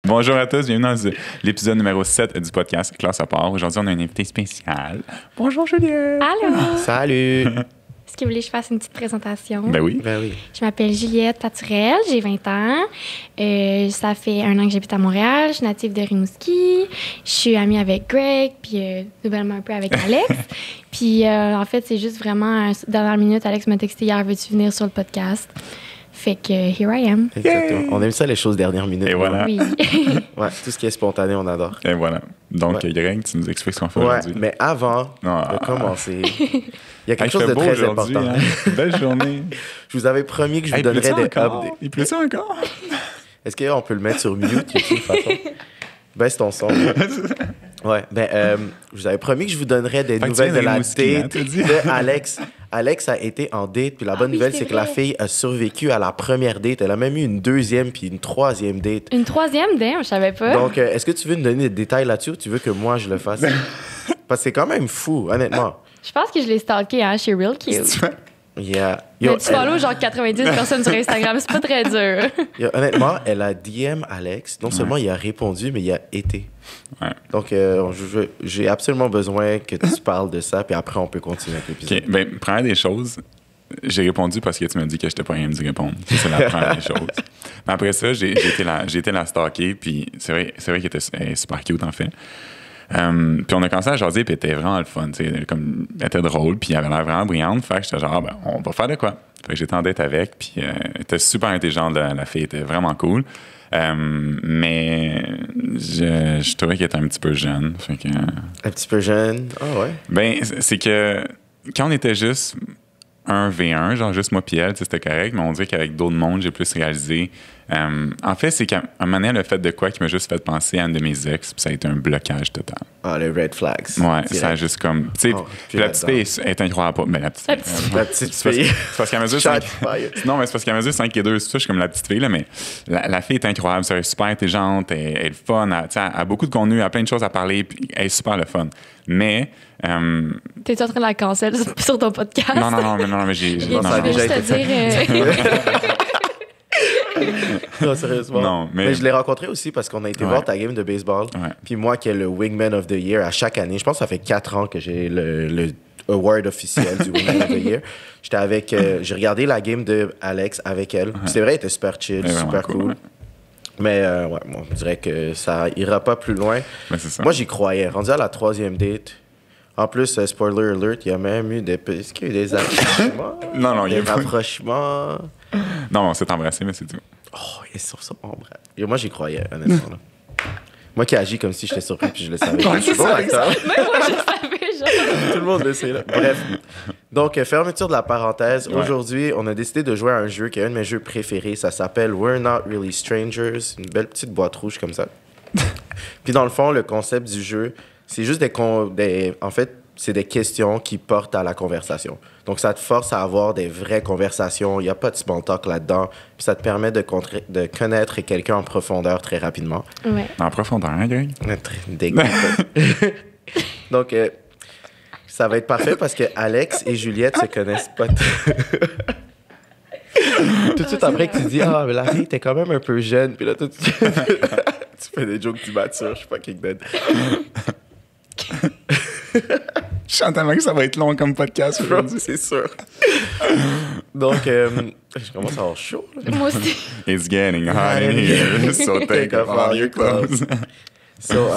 Bonjour à tous, bienvenue dans l'épisode numéro 7 du podcast Classe à part. Aujourd'hui, on a un invité spécial. Bonjour Juliette! Allô! Salut! Est-ce que vous voulez que je fasse une petite présentation? Ben oui. Ben oui. Je m'appelle Juliette Paturel, j'ai 20 ans. Ça fait 1 an que j'habite à Montréal. Je suis native de Rimouski. Je suis amie avec Greg, puis nouvellement un peu avec Alex. Puis en fait, c'est juste vraiment, dernière minute, Alex m'a texté hier, veux-tu venir sur le podcast? Fait que here I am. Exactement. On aime ça, les choses dernière minute. Et voilà. Oui. Ouais, tout ce qui est spontané, on adore. Et voilà. Donc, Ouais. Greg, tu nous expliques ce qu'on fait Ouais, aujourd'hui. mais avant de commencer, il y a quelque chose de beau très aujourd'hui, important. hein? Belle journée. Je vous avais promis que je vous Hey, donnerais pleut-tu des encore? updates. Il pleut-tu encore? Est-ce qu'on peut le mettre sur mute, de toute façon? Baisse ton son. Ouais, je vous avais promis que je vous donnerais des Fait que tu nouvelles viens de la Rimouski, hein, date t'as dit? de Alex. Alex a été en date, puis la bonne oui, nouvelle, c'est c'est que la vrai. fille a survécu à la première date. Elle a même eu une deuxième puis une troisième date. Une troisième, damn, je savais pas. Donc, est-ce que tu veux nous donner des détails là-dessus ou tu veux que moi, je le fasse? Parce que c'est quand même fou, honnêtement. Je pense que je l'ai stalké, hein, chez Real Cute. Yeah. Mais tu follow genre 90 personnes sur Instagram, c'est pas très dur. Honnêtement, elle a DM Alex. Non seulement il a répondu, mais il a été. Ouais. Donc, j'ai absolument besoin que tu parles de ça, puis après, on peut continuer avec l'épisode. OK. Ben, première des choses, j'ai répondu parce que tu m'as dit que j'étais pas rien d'y répondre. Ça, c'est la première des choses. Mais après ça, j'ai été la stalker, puis c'est vrai qu'elle était super cute, en fait. Puis on a commencé à jaser, puis elle était vraiment le fun, tu sais, elle était drôle, puis elle avait l'air vraiment brillante. Fait que j'étais genre, on va faire de quoi? Fait que j'étais en date avec, puis elle était super intelligente, la fille était vraiment cool. Mais je trouvais qu'elle était un petit peu jeune. Fait que, Un petit peu jeune. Ah ouais? ben, c'est que quand on était juste 1v1, genre juste moi puis elle, tu sais, c'était correct, mais on dirait qu'avec d'autres mondes, j'ai plus réalisé. En fait, c'est qu'à un moment donné, elle a fait de quoi qui m'a juste fait penser à une de mes ex, puis ça a été un blocage total. Ah, les red flags. Ouais, Direct. ça a juste comme. Tu sais, Oh, puis la petite fille est incroyable. Mais la petite fille. La petite C'est parce- fille. c'est parce qu'elle mesure Shot 5. fire. Non, mais c'est parce qu'elle mesure 5 et 2. C'est ça, je suis comme la petite fille, là, mais la fille est incroyable. Elle est super intelligente, elle est fun, elle a beaucoup de contenu, elle a plein de choses à parler, puis elle est super le fun. Mais. T'es-tu en train de la cancel sur ton podcast? Non, mais j'ai. Non, ça a Je veux déjà juste te été fait. dire... Non, sérieusement. Non, mais- je l'ai rencontré aussi parce qu'on a été Ouais. voir ta game de baseball. Ouais. Puis moi, qui est le Wingman of the Year à chaque année, je pense que ça fait 4 ans que j'ai le award officiel du Wingman of the Year. J'étais avec... j'ai regardé la game de Alex avec elle. Puis c'est vrai, elle était super chill, Elle est vraiment super cool, cool. ouais. Mais moi, je dirais que ça ira pas plus loin. Mais c'est ça. Moi, j'y croyais. Rendu à la 3e date... En plus, spoiler alert, il y a même eu est-ce qu'il y a eu des rapprochements? Non, il y a Des pas. rapprochements... Non, on s'est embrassé, mais c'est tout. Oh, ils sont ça, mon bras. Et moi, j'y croyais, honnêtement. Là. Moi qui agis comme si j'étais surpris puis je le savais. Je suis bon acteur. Même moi, je savais, genre... Tout le monde le sait, là. Bref. Donc, fermeture de la parenthèse. Ouais. Aujourd'hui, on a décidé de jouer à un jeu qui est un de mes jeux préférés. Ça s'appelle We're Not Really Strangers. Une belle petite boîte rouge comme ça. Puis dans le fond, le concept du jeu, c'est juste en fait, c'est des questions qui portent à la conversation. Donc, ça te force à avoir des vraies conversations. Il n'y a pas de small talk là-dedans. Puis ça te permet de connaître quelqu'un en profondeur très rapidement. Ouais. En profondeur, hein, Greg? Très dégueu. Donc, ça va être parfait parce que Alex et Juliette se connaissent pas. Tout de suite après que tu dis, mais la fille était quand même un peu jeune. Puis là, tout de suite, tu fais des jokes d'immature. Je suis pas kick dead. Je sens tellement que ça va être long comme podcast Bro, aujourd'hui. c'est sûr. Donc, je commence à avoir chaud. là. Moi aussi. It's getting hot in here, so take off all your clothes. So,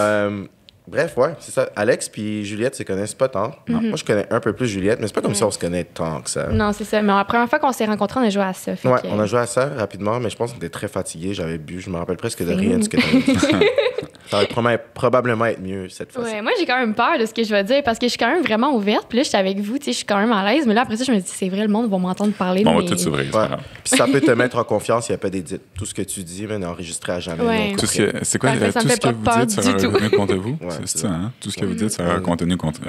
bref, ouais, c'est ça. Alex puis Juliette se connaissent pas tant. Moi, je connais un peu plus Juliette, mais c'est pas comme si on se connaît tant que ça. Non, c'est ça. Mais la première fois qu'on s'est rencontrés, on a joué à ça. Fait Ouais, que- on a joué à ça rapidement, mais je pense qu'on était très fatigués. J'avais bu, je me rappelle presque de rien de ce que t'avais dit. Ça va probablement être mieux cette fois-ci. Ouais, moi, j'ai quand même peur de ce que je vais dire parce que je suis quand même vraiment ouverte. Puis là, j'étais avec vous, tu sais, je suis quand même à l'aise. Mais là, après ça, je me dis, c'est vrai, le monde va m'entendre parler. On va mais... tout s'ouvrir, c'est Ouais. pas grave. Puis ça peut te mettre en confiance, il n'y a pas d'édit. Tout ce que tu dis, mais n'est enregistré à jamais. Ouais. non Tout ce que, c'est quoi, Ça me fait tout ce pas que vous peur dites du sera tout. revenu contre vous? Ouais, c'est c'est ça, hein? Tout ce que vous dites sera contenu contre...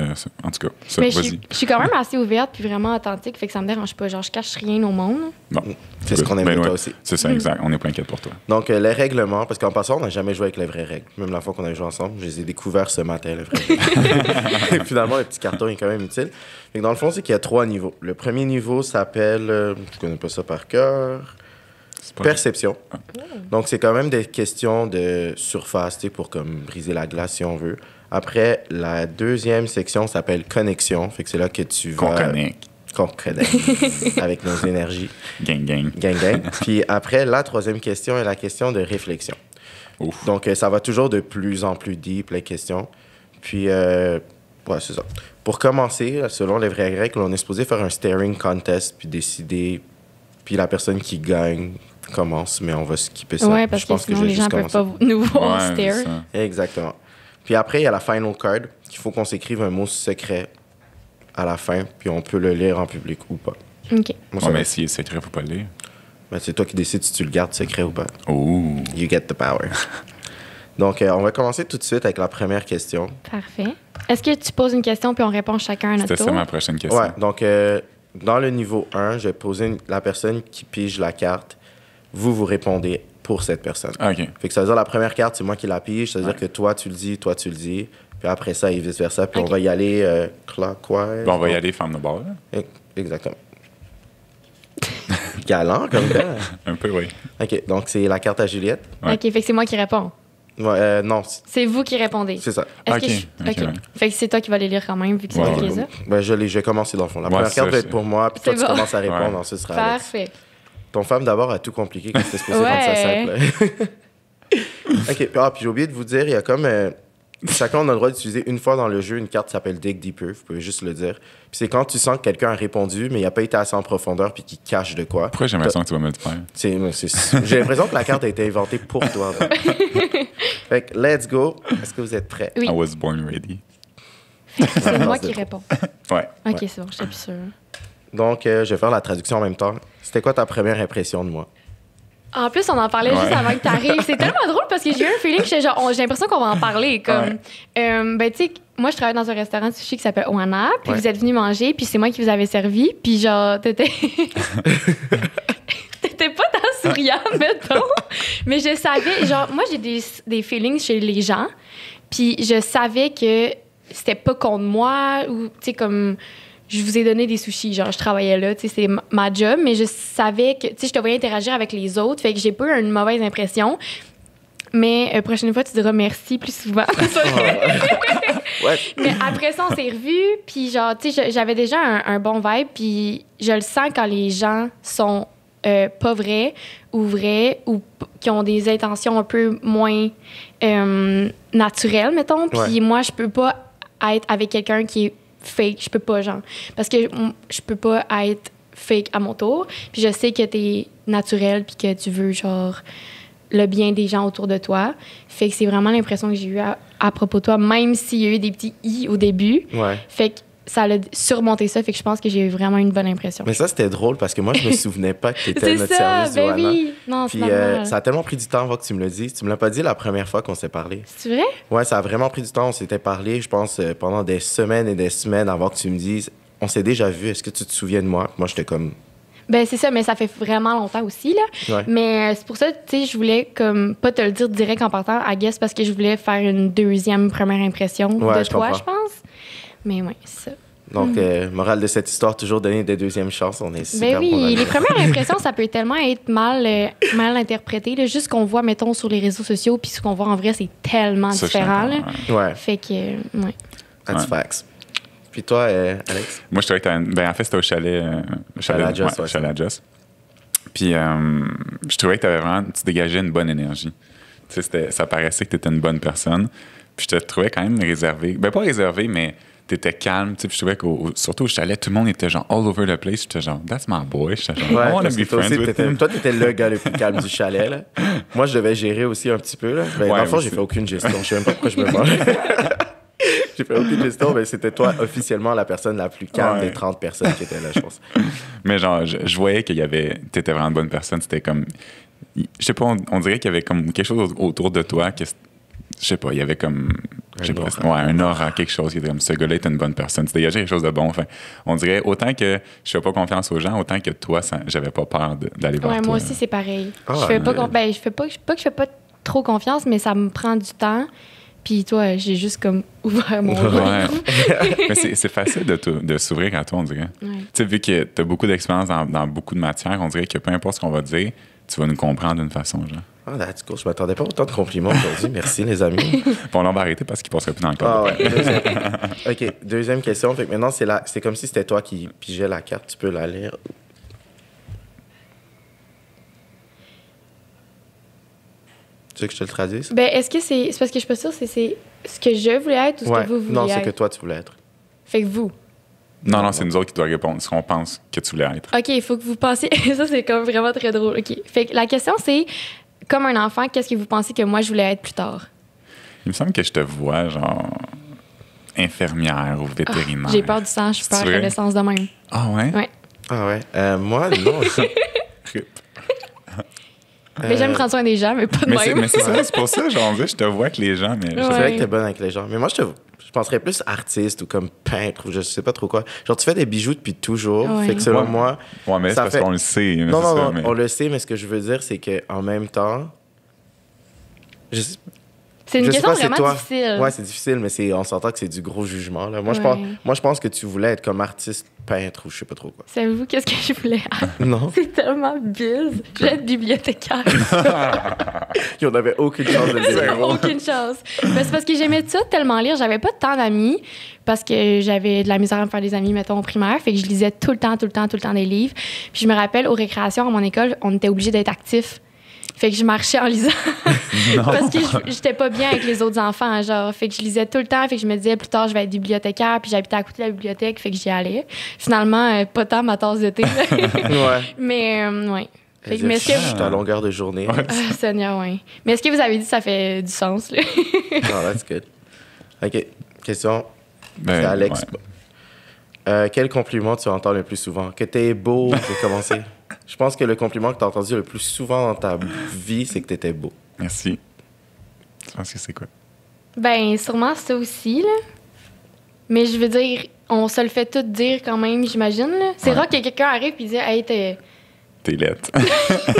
en tout cas, ça, Mais je vas-y. suis quand même assez ouverte puis vraiment authentique, fait que ça me dérange pas. Genre, je cache rien au monde. Bon. C'est ce qu'on aime de toi aussi. C'est ça, exact. On est pas inquiète pour toi. Donc, les règlements, parce qu'en passant, on n'a jamais joué avec les vraies règles. Même la fois qu'on a joué ensemble, je les ai découverts ce matin, les vraies règles. Et finalement, le petit carton est quand même utile. Fait que dans le fond, c'est qu'il y a 3 niveaux. Le premier niveau s'appelle, je connais pas ça par cœur. C'est pas- Perception. Ah. Donc, c'est quand même des questions de surface, tu sais, pour comme briser la glace, si on veut. Après, la deuxième section s'appelle connexion. Fait que c'est là que tu vas... Qu'on connecte. Qu'on connecte avec nos énergies. Gang, gang. Gang, gang. Puis après, la troisième question est la question de réflexion. Ouf. Donc, ça va toujours de plus en plus deep, les questions. Puis, ouais, c'est ça. Pour commencer, selon les vraies règles, on est supposé faire un staring contest, puis décider. Puis la personne qui gagne commence, mais on va skipper ça. Ouais, parce Je que pense sinon, je vais les gens juste peuvent commencer. pas nous voir Ouais, c'est stare. ça. Exactement. Puis après, il y a la final card, qu'il faut qu'on s'écrive un mot secret à la fin, puis on peut le lire en public ou pas. OK. Moi, ça Ouais, va. mais s'il est secret, faut pas le lire. Ben, c'est toi qui décides si tu le gardes secret ou pas. Oh. You get the power. Donc, on va commencer tout de suite avec la première question. Parfait. Est-ce que tu poses une question puis on répond chacun à notre C'était ça tour? ma prochaine question. Ouais, donc dans le niveau 1, je vais poser la personne qui pige la carte. Vous répondez pour cette personne. Ah, OK. Fait que ça veut dire la première carte, c'est moi qui la pige. Ça veut Ouais. dire que toi, tu le dis, toi, tu le dis. Puis après ça, et vice-versa. Puis Ok. on va y aller clockwise. Bon, on va y aller femme de bord, là. Exactement. Galant, comme ça. Un peu, oui. OK, donc c'est la carte à Juliette. Ouais. OK, fait que c'est moi qui réponds. Ouais, non, C'est vous qui répondez. c'est ça. Est-ce Ok, que je... ok, ouais. Fait que c'est toi qui vas les lire quand même, vu que c'est Ouais, toi qui ouais. les as. Ben, je vais commencer dans le fond. La Ouais, première ça, carte va être c'est- pour moi, puis toi, C'est tu bon. commences à répondre, Ouais. ensuite ce sera Alex. Parfait. Ton femme d'abord a tout compliqué quand c'était supposé rendre ça Ouais. simple. OK, puis j'ai oublié de vous dire, il y a comme... chacun on a le droit d'utiliser une fois dans le jeu une carte qui s'appelle Dig Deeper, vous pouvez juste le dire. Puis c'est quand tu sens que quelqu'un a répondu, mais il n'a pas été assez en profondeur, puis qu'il cache de quoi. Pourquoi j'ai l'impression que tu vas me le faire? J'ai l'impression que la carte a été inventée pour toi. Fait que, let's go. Est-ce que vous êtes prêts? Oui. I was born ready. C'est moi qui c'est trop. réponds. Ouais. OK, c'est bon, j'étais plus sûre. Donc, je vais faire la traduction en même temps. C'était quoi ta première impression de moi? En plus, on en parlait juste Ouais. avant que tu arrives. C'est tellement drôle parce que j'ai eu un feeling que j'étais genre, j'ai l'impression qu'on va en parler. Comme, ben, tu sais, moi, je travaille dans un restaurant de sushi qui s'appelle Oana, puis Ouais. vous êtes venus manger, puis c'est moi qui vous avais servi, puis genre, t'étais. T'étais pas tant souriant, mettons. Mais je savais, genre, moi, j'ai des feelings chez les gens, puis je savais que c'était pas contre moi, ou, tu sais, comme. Je vous ai donné des sushis, genre je travaillais là, tu sais, c'est ma job, mais je savais que, tu sais, je te voyais interagir avec les autres, fait que j'ai pas eu une mauvaise impression. Mais prochaine fois, tu diras merci plus souvent. Ouais. Mais après ça, on s'est revus, puis genre, tu sais, j'avais déjà un bon vibe, puis je le sens quand les gens sont pas vrais ou qui ont des intentions un peu moins naturelles, mettons. Puis Ouais. moi, je peux pas être avec quelqu'un qui est fake. Je peux pas, genre. Parce que je peux pas être fake à mon tour. Puis je sais que t'es naturel, puis que tu veux, genre, le bien des gens autour de toi. Fait que c'est vraiment l'impression que j'ai eue à propos de toi, même s'il y a eu des petits « i » au début. Ouais. Fait que ça a surmonté ça. Fait que je pense que j'ai eu vraiment une bonne impression. Mais ça, c'était drôle parce que moi, je me souvenais pas que tu étais C'est notre ça, service ben Johanna. oui. Non, c'est Puis normal. ça a tellement pris du temps avant que tu me le dises. Tu me l'as pas dit la première fois qu'on s'est parlé. C'est vrai? Ouais, ça a vraiment pris du temps. On s'était parlé, je pense, pendant des semaines et des semaines avant que tu me dises on s'est déjà vu, est-ce que tu te souviens de moi? Moi, j'étais comme. Ben c'est ça, mais ça fait vraiment longtemps aussi, là. Ouais. Mais c'est pour ça, tu sais, je voulais comme pas te le dire direct en partant, I guess, parce que je voulais faire une première impression Ouais, de je toi, comprends. je pense. Mais ouais, c'est ça. Donc, morale de cette histoire, toujours donner des deuxièmes chances. On est super Ben oui, bons amis. les premières impressions, ça peut tellement être mal interprété. Là. Juste ce qu'on voit, mettons, sur les réseaux sociaux, puis ce qu'on voit en vrai, c'est tellement Ça, je suis différent. d'accord, Là. ouais. Ouais, Fait que, ouais. that's Ouais. facts. Puis toi, Alex? Moi, je trouvais que ben, en fait, c'était au chalet. Chalet à Joss, ouais. Chalet à Joss. Puis, je trouvais que tu dégageais une bonne énergie. Tu sais, ça paraissait que tu étais une bonne personne. Puis, je te trouvais quand même réservé. Ben, pas réservé, mais tu étais calme. Tu sais, puis je trouvais que, surtout au chalet, tout le monde était genre all over the place. J'étais genre, that's my boy. J'étais genre, I wanna parce be que toi friends aussi, with him. toi, t'étais le gars le plus calme du chalet, là. Moi, je devais gérer aussi un petit peu, là. Ben, dans Ouais, le fond, aussi. j'ai fait aucune gestion. Je sais même pas pourquoi je me parle. J'ai fait aucune gestion, mais c'était toi, officiellement, la personne la plus calme Ouais. des 30 personnes qui étaient là, je pense. Mais genre, je voyais qu'il y avait. T'étais vraiment une bonne personne. C'était comme. Je sais pas, on dirait qu'il y avait comme quelque chose autour de toi que. Je sais pas, il y avait comme. Je sais pas. aura. Ouais, un aura, quelque chose qui était comme ce gars-là est une bonne personne. Tu dégageais quelque chose de bon. Enfin, on dirait autant que je fais pas confiance aux gens, autant que toi, j'avais pas peur d'aller vers Ouais, toi. moi aussi, c'est pareil. Ah, je fais pas, ouais. ben, je fais pas que je fais pas trop confiance, mais ça me prend du temps. Puis toi, j'ai juste comme ouvert mon Ouais. livre. Mais c'est facile de s'ouvrir à toi, on dirait. Ouais. Tu sais, vu que tu as beaucoup d'expérience dans beaucoup de matières, on dirait que peu importe ce qu'on va dire, tu vas nous comprendre d'une façon, genre. Ah, that's cool. Je m'attendais pas à autant de compliments aujourd'hui. Merci, les amis. Bon, là, on va arrêter parce qu'il passerait plus dans le Ah cadre. ouais. OK, deuxième question. Fait que maintenant, c'est comme si c'était toi qui pigeais la carte. Tu peux la lire. Tu veux que je te le traduise? Ben, est-ce que c'est parce que je suis pas sûre, c'est ce que je voulais être ou ce Ouais. que vous vouliez Non, être? c'est que toi, tu voulais être. Fait que vous. Non, c'est nous autres qui doivent répondre ce qu'on pense que tu voulais être. OK, il faut que vous pensiez. Ça, c'est comme vraiment très drôle. OK. Fait que la question, c'est comme un enfant, qu'est-ce que vous pensez que moi, je voulais être plus tard? Il me semble que je te vois, genre, infirmière ou vétérinaire. J'ai peur du sang, je C'est perds vrai? connaissance de même. Ah ouais? Ouais. Ah ouais? Moi, non. Rip. Mais j'aime prendre soin des gens, mais pas de même. Mais c'est ça, c'est pour ça, genre, on dit, je te vois avec les gens, mais... Ouais. C'est vrai que t'es bonne avec les gens. Mais moi, je penserais plus artiste ou comme peintre ou je sais pas trop quoi. Genre, tu fais des bijoux depuis toujours. Ouais. Fait que selon Ouais. moi... Ouais, mais c'est ça parce fait- qu'on le sait. mais Non, c'est non, ça, non, mais- on le sait, mais ce que je veux dire, c'est qu'en même temps... Je sais C'est une je sais question pas, c'est vraiment toi. difficile. Ouais, c'est difficile, mais on s'entend que c'est du gros jugement. Là. Moi, Ouais. je pense que tu voulais être comme artiste peintre ou je sais pas trop quoi. Savez-vous qu'est-ce que je voulais être? Non? C'est tellement bise. Je vais être bibliothécaire. On n'avait aucune chance de le dire. Aucune chance. Ben, c'est parce que j'aimais ça tellement lire. J'avais pas tant d'amis parce que j'avais de la misère à me faire des amis, mettons, au primaire. Fait que je lisais tout le temps des livres. Puis je me rappelle, aux récréations à mon école, on était obligés d'être actifs. Fait que je marchais en lisant. Parce que j'étais pas bien avec les autres enfants, genre. Fait que je lisais tout le temps. Fait que je me disais, plus tard, je vais être bibliothécaire. Puis j'habitais à côté de la bibliothèque. Fait que j'y allais. Finalement, pas tant ma tasse de thé. Ouais. Mais, ouais. Fait que, Je mais est-ce que suis à longueur de journée. Ah, Seigneur, oui. Mais est-ce que vous avez dit que ça fait du sens, là? Oh, that's good. OK. Question. Ben, C'est Alex. ouais. Quel compliment tu entends le plus souvent? Que t'es beau, j'ai commencé. Je pense que le compliment que t'as entendu le plus souvent dans ta vie, c'est que t'étais beau. Merci. Tu penses que c'est quoi? Ben, sûrement ça aussi, là. Mais je veux dire, on se le fait tout dire quand même, j'imagine, là. C'est Ouais. rare que quelqu'un arrive et dise, hey, T'es lettre.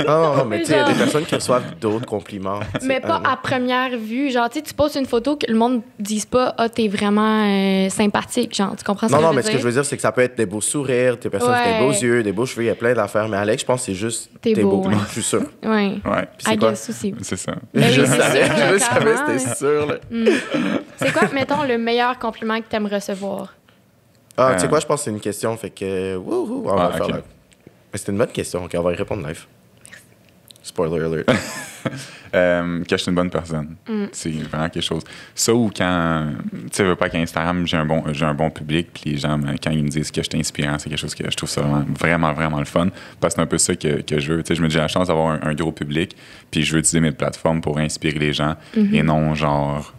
Non, mais tu sais, il y a des Genre. personnes qui reçoivent d'autres compliments. tu sais. Mais pas non. à première vue. Genre, tu sais, tu postes une photo que le monde ne dise pas, ah, t'es vraiment sympathique. Genre, tu comprends ce Non, que non, je mais veux ce que dire? je veux dire, c'est que ça peut être des beaux sourires, des personnes qui ont des beaux Ouais. yeux, des beaux cheveux, il y a plein d'affaires. Mais Alex, je pense que c'est juste T'es beau, ouais. Je suis sûr. Ouais. Ouais, Puis c'est I quoi? guess aussi. c'est ça. Ben oui, je c'est savais, sûr, je savais, clairement, c'était ouais. sûr. Là. C'est quoi, mettons, le meilleur compliment que t'aimes recevoir? Ah, tu sais quoi, je pense que c'est une question, fait que... Wouhou, on va Ah, le faire ok. live. Mais c'était une bonne question, ok, on va y répondre live. Spoiler alert. Que je suis une bonne personne. C'est vraiment quelque chose. Ça ou quand, tu sais, veux pas qu'Instagram, j'ai un bon public, puis les gens, quand ils me disent que je suis inspirant, c'est quelque chose que je trouve ça vraiment le fun. Parce que c'est un peu ça que je veux. Tu sais, je me dis, j'ai la chance d'avoir un gros public, puis je veux utiliser mes plateformes pour inspirer les gens et non, genre,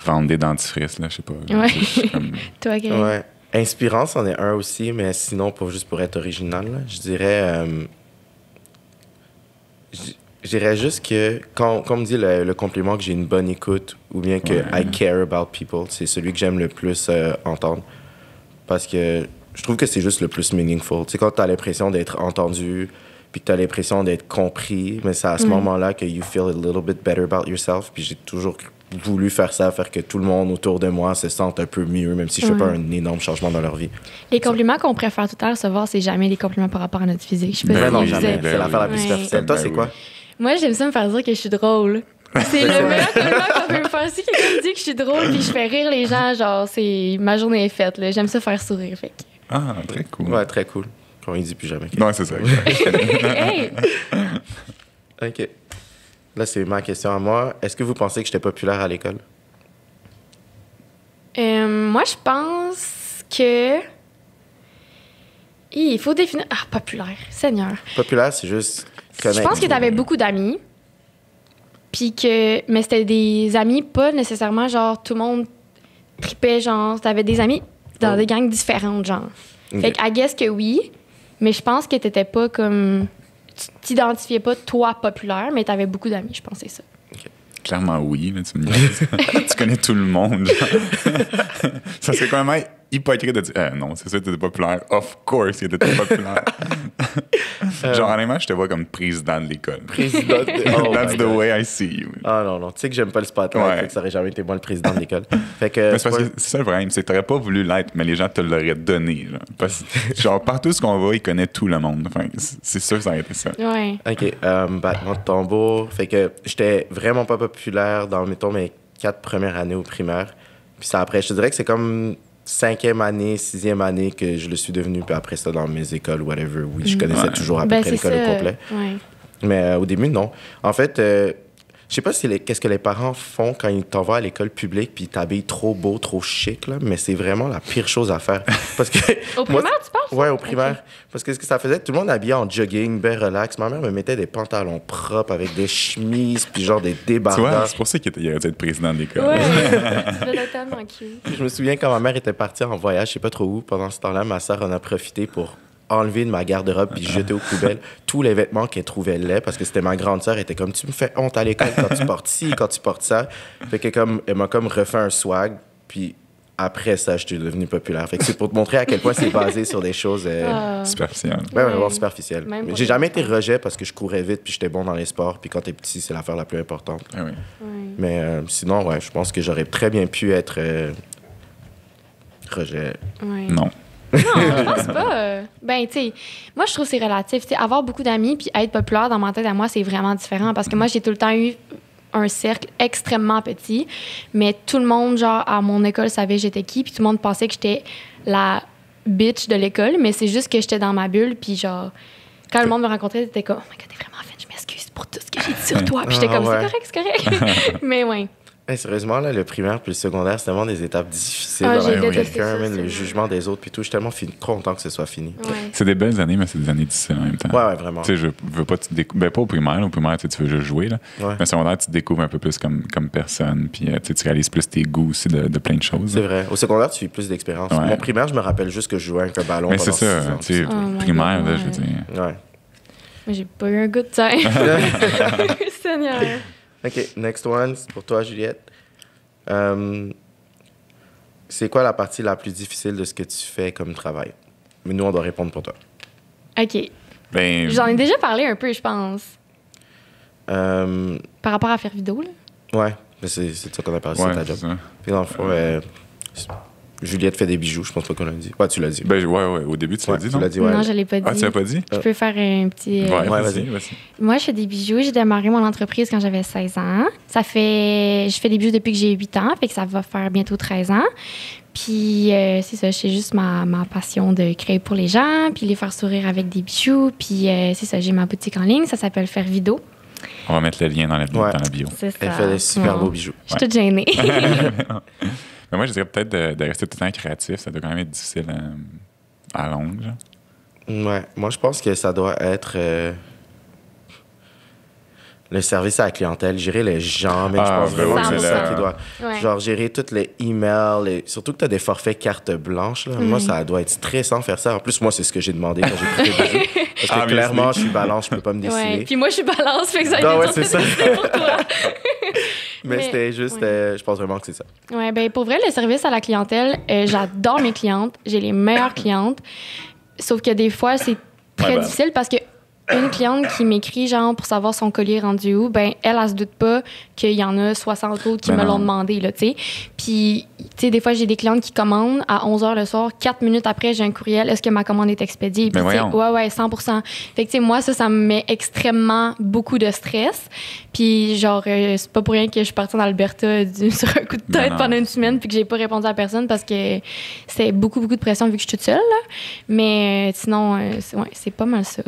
vendre des dentifrices, là, je sais pas. Ouais. Je suis comme- Toi, Greg? Ouais. Inspirant, c'en est un aussi, mais sinon, pas juste pour être original, là, je dirais... je dirais juste que quand on me dit le compliment que j'ai une bonne écoute ou bien que Ouais. I care about people, c'est celui que j'aime le plus entendre. Parce que je trouve que c'est juste le plus meaningful. Tu sais, quand tu as l'impression d'être entendu puis que tu as l'impression d'être compris, mais c'est à ce moment-là que you feel a little bit better about yourself. Puis j'ai toujours voulu faire ça, faire que tout le monde autour de moi se sente un peu mieux, même si je fais pas un énorme changement dans leur vie. Les compliments qu'on préfère tout le temps recevoir, c'est jamais des compliments par rapport à notre physique. Je sais pas Ben si non, je jamais. disais. Ben C'est l'affaire la plus oui. superficielle. Toi, Ben c'est oui. quoi? Moi, j'aime ça me faire dire que je suis drôle. C'est le meilleur compliment qu'on peut me faire. Si quelqu'un me dit que je suis drôle puis je fais rire les gens, genre, c'est ma journée est faite. Là. J'aime ça faire sourire. Fait que- Ah, très cool. Ouais, très cool. Quand il dit plus jamais. Non, c'est ça. Hey! OK. Là, c'est ma question à moi. Est-ce que vous pensez que j'étais populaire à l'école? Moi, je pense que. Il faut définir. Ah, populaire. Seigneur. Populaire, c'est juste Je pense que tu avais beaucoup d'amis. Puis que. Mais c'était des amis, pas nécessairement genre tout le monde tripait, genre. T'avais des amis dans Oh. des gangs différentes, genre. Ok. Fait que, I guess que oui. Mais je pense que t'étais pas comme. Tu t'identifiais pas toi populaire, mais t'avais beaucoup d'amis, je pense que c'est ça. Clairement, oui. Là, tu me dis. Tu connais tout le monde. Genre. Ça serait quand même être hypocrite de dire non, c'est sûr que t'étais populaire. Of course, il était populaire. Genre, honnêtement, je te vois comme président de l'école. Président de... Oh That's my the God. way I see you. Ah non, tu sais que j'aime pas le spotlight, Ouais. fait que ça aurait jamais été moi le président de l'école. Fait que... Mais c'est parce que c'est ça le problème, c'est que t'aurais pas voulu l'être, mais les gens te l'auraient donné. Genre, parce que, genre partout ce qu'on va, il connaît tout le monde. Enfin, c'est sûr que ça aurait été ça. Ouais. OK, battement de tambour. Fait que j'étais vraiment pas populaire dans, mettons, mes 4 premières années au primaire. Puis ça, après, je te dirais que c'est comme 5e année, 6e année que je le suis devenu. Puis après ça, dans mes écoles, whatever, oui, je connaissais Ouais. toujours à peu Ben, près c'est l'école ça. au complet. Ouais. Mais au début, non. En fait, je sais pas si qu'est-ce que les parents font quand ils t'envoient à l'école publique puis ils t'habillent trop beau, trop chic, là, mais c'est vraiment la pire chose à faire. Parce que... Au moi, primaire, tu penses? Ouais, au primaire. Parce que ce que ça faisait, tout le monde habillé en jogging, bien relax. Ma mère me mettait des pantalons propres avec des chemises puis genre des Tu vois, débardeurs. c'est pour ça qu'il aurait dû être président de l'école. Ouais. Ça doit être tellement cute. Je me souviens quand ma mère était partie en voyage, je sais pas trop où, pendant ce temps-là, ma sœur en a profité pour enlever de ma garde-robe puis jeter aux poubelles tous les vêtements qu'elle trouvait laids parce que c'était ma grande sœur. Elle était comme, tu me fais honte à l'école quand tu portes ci, quand tu portes ça. Fait que comme, elle m'a comme refait un swag, puis après ça, je suis devenu populaire. Fait que c'est pour te montrer à quel point c'est basé sur des choses Ah. Superficiel. vraiment Ouais. superficielles. Même pour J'ai les jamais été enfants. rejet parce que je courais vite puis j'étais bon dans les sports. Puis quand t'es petit, c'est l'affaire la plus importante. Ah oui. Ouais. Mais sinon, ouais, je pense que j'aurais très bien pu être rejet. Ouais. Non. Non, je pense pas. Ben, tu sais, moi, je trouve que c'est relatif. Tu sais, avoir beaucoup d'amis puis être populaire dans ma tête à moi, c'est vraiment différent parce que moi, j'ai tout le temps eu un cercle extrêmement petit, mais tout le monde, genre, à mon école savait j'étais qui, puis tout le monde pensait que j'étais la bitch de l'école, mais c'est juste que j'étais dans ma bulle, puis genre, quand le monde me rencontrait, c'était comme, oh my god, t'es vraiment fine, je m'excuse pour tout ce que j'ai dit sur toi, puis j'étais Ah, comme, ouais. c'est correct. Mais ouais. Hey, sérieusement, là, le primaire puis le secondaire, c'est tellement des étapes difficiles Ah, dans la j'ai vie de détesté quelqu'un, ça, même c'est le vrai. jugement des autres puis tout. Je suis tellement content que ce soit fini. Ouais. C'est des belles années, mais c'est des années difficiles en même temps. Ouais, vraiment. Tu sais, je veux pas te découvrir. Ben, pas au primaire. Au primaire, tu sais, tu veux juste jouer. Là. Ouais. Mais au secondaire, tu te découvres un peu plus comme personne. Puis tu sais, tu réalises plus tes goûts aussi de plein de choses. C'est vrai. Au secondaire, tu vis plus d'expérience. Ouais. Mon primaire, je me rappelle juste que je jouais avec un ballon Mais pendant c'est 6 ça. ans. Tu sais, Oh my primaire, God, là, je veux ouais. dire. Ouais. Mais j'ai pas eu un good time. Seigneur. OK, next one, c'est pour toi, Juliette. C'est quoi la partie la plus difficile de ce que tu fais comme travail? Mais nous, on doit répondre pour toi. OK. Ben, J'en ai déjà parlé un peu, je pense. Euh, Par rapport à faire vidéo, là. ouais, mais c'est de ça qu'on a parlé, ouais, c'est ta job. c'est ça. Puis dans le fond, Juliette fait des bijoux, je pense pas qu'on l'a dit. Ouais, tu l'as dit. Ben, ouais, au début, tu l'as Ouais, dit, tu non? l'as dit, ouais. Non, je l'ai pas dit. Ah, tu l'as pas dit? Je peux faire un petit... Ouais, Ouais, vas-y, vas-y. vas-y. Moi, je fais des bijoux. J'ai démarré mon entreprise quand j'avais 16 ans. Je fais des bijoux depuis que j'ai 8 ans, fait que ça va faire bientôt 13 ans. Puis, c'est ça, c'est juste ma passion de créer pour les gens, puis les faire sourire avec des bijoux. Puis, c'est ça, j'ai ma boutique en ligne, ça s'appelle Faire Vido. On va mettre le lien dans la Ouais. bio. C'est ça. Elle fait des super Ouais. beaux bijoux. Je suis toute gênée. Mais moi, je dirais peut-être de rester tout le temps créatif. Ça doit quand même être difficile à longue. Genre. Ouais, moi, je pense que ça doit être le service à la clientèle, gérer les gens, mais je Ah, pense ben vraiment oui, que c'est c'est ça le- qui doit... Ouais. Genre, gérer tous les emails, surtout que tu as des forfaits carte blanche. Là. Moi, ça doit être stressant faire ça. En plus, moi, c'est ce que j'ai demandé quand j'ai pris les bijoux. Parce que Ah, mais clairement, c'est- je suis balance, je peux pas me décider. Ouais. Puis moi, je suis balance, fait que ça Ah a ouais, été c'est ça. pour toi. Mais Mais- c'était juste, ouais. je pense vraiment que c'est ça. Ouais, ben pour vrai, le service à la clientèle, j'adore mes clientes. J'ai les meilleures clientes. Sauf que des fois, c'est très Ouais, ben. difficile parce que une cliente qui m'écrit, genre, pour savoir son collier rendu où, ben, elle se doute pas qu'il y en a 60 autres qui Ben me non. l'ont demandé, là, tu sais. Puis, tu sais, des fois, j'ai des clientes qui commandent à 11 h le soir. 4 minutes après, j'ai un courriel. Est-ce que ma commande est expédiée? Puis, Ben tu sais, voyons. ouais, 100%. Fait que, tu sais, moi, ça me met extrêmement beaucoup de stress. Puis, genre, c'est pas pour rien que je suis partie en Alberta sur un coup de Ben tête non. pendant une semaine puis que j'ai pas répondu à personne parce que c'est beaucoup, beaucoup de pression vu que je suis toute seule, là. Mais sinon, c'est pas mal ça.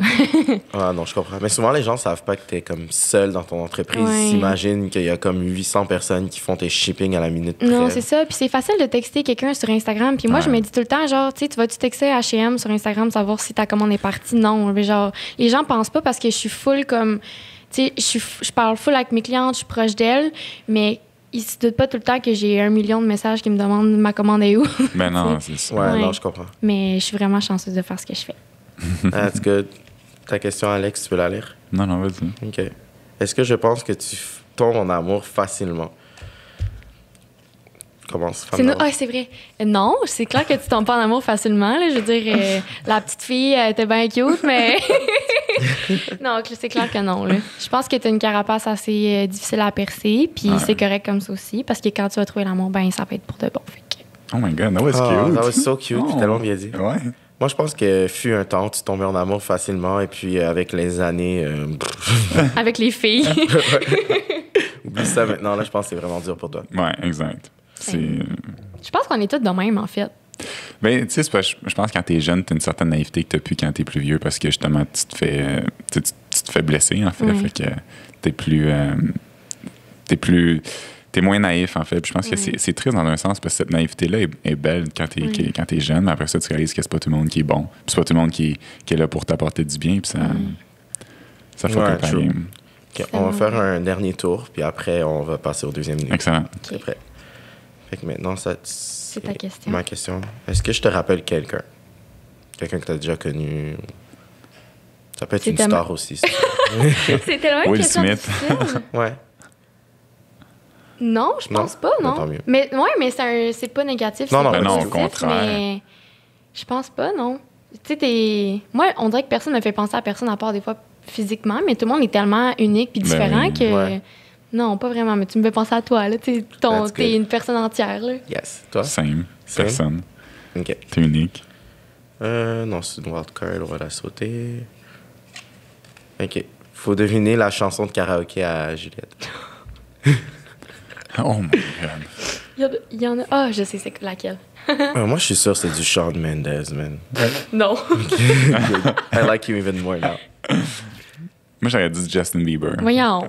Ah non, je comprends. Mais souvent, les gens savent pas que tu es comme seul dans ton entreprise. Ouais. Ils s'imaginent qu'il y a comme 800 personnes qui font tes shipping à la minute près. Non, c'est ça. Puis c'est facile de texter quelqu'un sur Instagram. Puis moi, Ouais. je me dis tout le temps, genre, tu sais, tu vas-tu texter H&M sur Instagram, savoir si ta commande est partie? Non. Mais genre, les gens pensent pas parce que je suis full comme... Tu sais, je parle full avec mes clientes, je suis proche d'elles, mais ils se doutent pas tout le temps que j'ai 1 million de messages qui me demandent ma commande est où. Ben non, c'est ça. Ouais, Ouais. non, je comprends. Mais je suis vraiment chanceuse de faire ce que je fais. Est-ce que ta question, Alex, tu peux la lire? Non, vas-y. OK. Est-ce que je pense que tu tombes en amour facilement? commence. C'est vrai. Non, c'est clair que tu tombes pas en amour facilement. Là. Je veux dire, la petite fille, elle était bien cute, mais... non, c'est clair que non. Là. Je pense que tu as une carapace assez difficile à percer, puis c'est correct comme ça aussi, parce que quand tu vas trouver l'amour, ben ça va être pour de bon. Fait que... Oh my God, that was cute. That was so cute, puis tellement bien dit. Ouais. Moi, je pense que fut un temps, tu tombais en amour facilement, et puis avec les années... avec les filles. Oublie ça maintenant, là, je pense que c'est vraiment dur pour toi. Ouais, exact. Je pense qu'on est tous de même, en fait. Ben, tu sais, je pense que quand t'es jeune, t'as une certaine naïveté que t'as plus quand t'es plus vieux parce que justement, tu te fais blesser, en fait. Ouais. Fait que t'es moins naïf, en fait. Puis je pense que c'est triste dans un sens parce que cette naïveté-là est belle quand t'es jeune, mais après ça, tu réalises que c'est pas tout le monde qui est bon. Puis c'est pas tout le monde qui est là pour t'apporter du bien, puis ça fait un peu true. pareil. Okay, on va faire un dernier tour, puis après, on va passer au deuxième niveau. Excellent. C'est prêt. Fait que maintenant, c'est ta question. Ma question. Est-ce que je te rappelle quelqu'un? Quelqu'un que tu as déjà connu? Ça peut être une star aussi. C'est tellement une Will question Smith. difficile. Ouais. Non, je pense pas, non. Tant mieux. Mais c'est pas négatif. Non, c'est pas non, positif, au contraire. Mais je pense pas, non. Tu sais, moi, on dirait que personne ne fait penser à personne à part des fois physiquement, mais tout le monde est tellement unique puis différent oui. que... Ouais. Non, pas vraiment, mais tu me fais penser à toi, là. T'es une personne entière, là. Yes. Toi? Same. Personne. OK. T'es unique. Non, c'est une wildcard, on va la sauter. OK. Faut deviner la chanson de karaoké à Juliette. Oh my God. Il y en a... Ah, je sais c'est laquelle. Moi, je suis sûr que c'est du Shawn Mendes, man. Non. I like you even more now. Moi, j'aurais dit Justin Bieber. Voyons.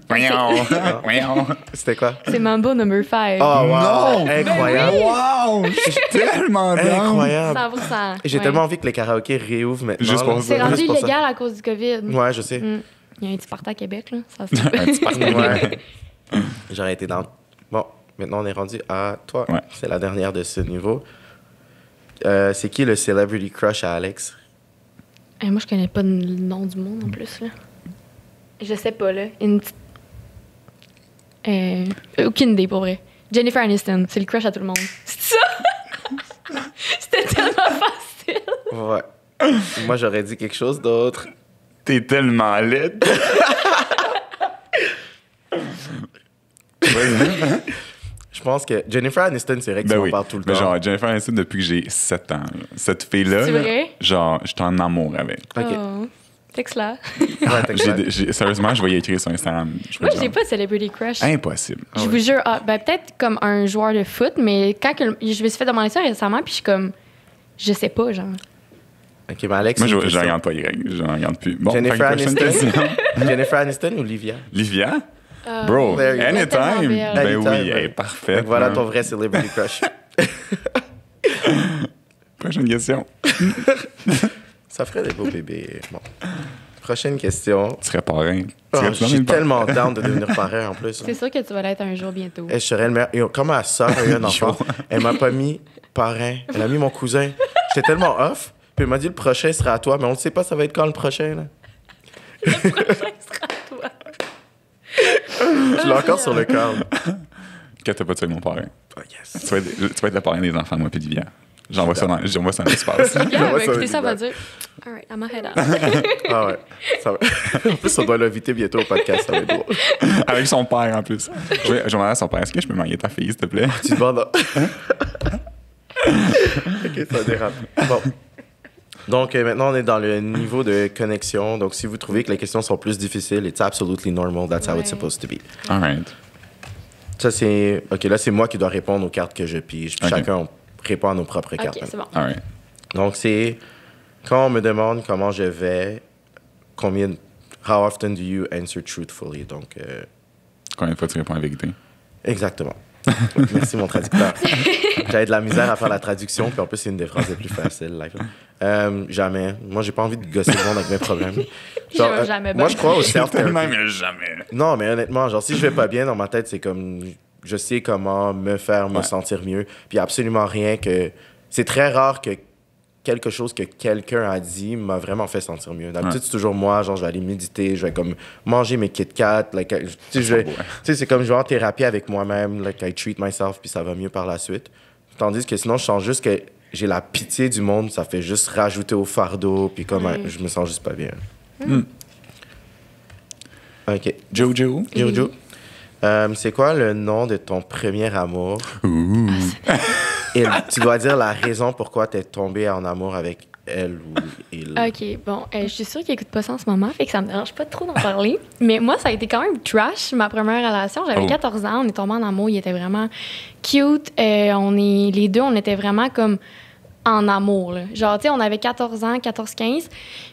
Voyons. C'était quoi? C'est Mambo number 5. Oh, wow! Non! Incroyable! Wow! Je suis tellement down. Incroyable! 100%. J'ai ouais. tellement envie que les karaokés réouvrent maintenant. Juste pour là. ça. C'est rendu Juste pour ça. illégal à cause du COVID. Ouais, je sais. Il y a un petit party à Québec, là. Ça se fait. Un petit parti. Ouais. J'aurais été dans... Bon, maintenant, on est rendu à toi. Ouais. C'est la dernière de ce niveau. C'est qui le celebrity crush à Alex? Moi, je connais pas le nom du monde, en plus, là. Je sais pas, là. Une petite... aucune idée, pour vrai. Jennifer Aniston, c'est le crush à tout le monde. C'est ça? C'était tellement facile. Ouais. Moi, j'aurais dit quelque chose d'autre. T'es tellement laide. Je pense que Jennifer Aniston, c'est vrai que tu en parles tout le temps. Mais genre, Jennifer Aniston, depuis que j'ai 7 ans, là. Cette fille-là, C'est là, vrai? genre, je suis en amour avec. OK. Oh. Texte-là. Ouais, t'as Sérieusement, je vais y écrire sur Instagram. Moi, j'ai pas de celebrity crush. Impossible. Je vous jure, peut-être comme un joueur de foot, mais je me suis fait demander ça récemment, puis je suis comme... Je sais pas, genre. OK, mais Alex, Moi, une je question. regarde pas Y. Je regarde plus. Bon, Jennifer fait que prochaine Aniston? question. Jennifer Aniston ou Livia? Livia? Bro, There you go. Elle est tellement anytime. belle. Ben Anytime, oui, ouais. elle est parfaite. Donc voilà là. ton vrai celebrity crush. Prochaine question. Ça ferait des beaux bébés. Bon. Prochaine question. Tu serais parrain. Oh, Tu je serais suis même pas- tellement down de devenir parrain en plus. C'est sûr que tu vas l'être un jour bientôt. Et je serais le meilleur. Et comme ma soeur a eu un enfant, elle m'a pas mis parrain. Elle a mis mon cousin. J'étais tellement off. Puis elle m'a dit le prochain sera à toi, mais on ne sait pas ça va être quand le prochain. Là. Le prochain sera toi. Je l'ai encore sur le cœur. Que t'as pas tué mon parrain. Oh, yes. Tu vas être le parrain des enfants, moi, puis Livia. J'envoie ça dans l'espace. Yeah, Ouais, ça écoutez, va ça être va bizarre. dire. All right, I'm head out. Ah ouais. Ça va. En plus, on doit l'inviter bientôt au podcast. Ça va être drôle. Avec son père, en plus. Je vais demander à son père, est-ce que je peux marier ta fille, s'il te plaît? Tu demandes. OK, ça dérape. Bon. Donc, maintenant, on est dans le niveau de connexion. Donc, si vous trouvez que les questions sont plus difficiles, it's absolutely normal. That's how it's supposed to be. All right. Ça, c'est... OK, là, c'est moi qui dois répondre aux cartes que je pige. Puis OK. chacun, on répond à nos propres cartes. OK, c'est bon. All right. Donc, c'est... Quand on me demande comment je vais, how often do you answer truthfully? Donc, Combien de fois tu réponds la vérité? exactement. Merci, mon traducteur. J'avais de la misère à faire la traduction, puis en plus, c'est une des phrases les plus faciles. Like, jamais. Moi, j'ai pas envie de gosser le monde avec mes problèmes. J'ai jamais moi, bien. je crois au self-therapy. Même jamais. Non, mais honnêtement, genre, si je vais pas bien dans ma tête, c'est comme... Je sais comment me faire me Ouais. sentir mieux. Puis absolument rien que... C'est très rare que quelque chose que quelqu'un a dit m'a vraiment fait sentir mieux. D'habitude, c'est toujours moi, genre, je vais aller méditer, je vais comme manger mes Kit Kat, like, tu sais, c'est comme je vais en thérapie avec moi-même, like, I treat myself, puis ça va mieux par la suite. Tandis que sinon, je sens juste que j'ai la pitié du monde, ça fait juste rajouter au fardeau, puis comme je me sens juste pas bien. OK. Jojo? Jojo. C'est quoi le nom de ton premier amour? Et tu dois dire la raison pourquoi t'es tombée en amour avec elle ou il. OK, bon, je suis sûre qu'il écoute pas ça en ce moment, fait que ça me dérange pas trop d'en parler. Mais moi, ça a été quand même trash, ma première relation. J'avais 14 ans, on est tombés en amour, il était vraiment cute. Les deux, on était vraiment comme en amour, là. Genre, tu sais, on avait 14 ans, 14-15,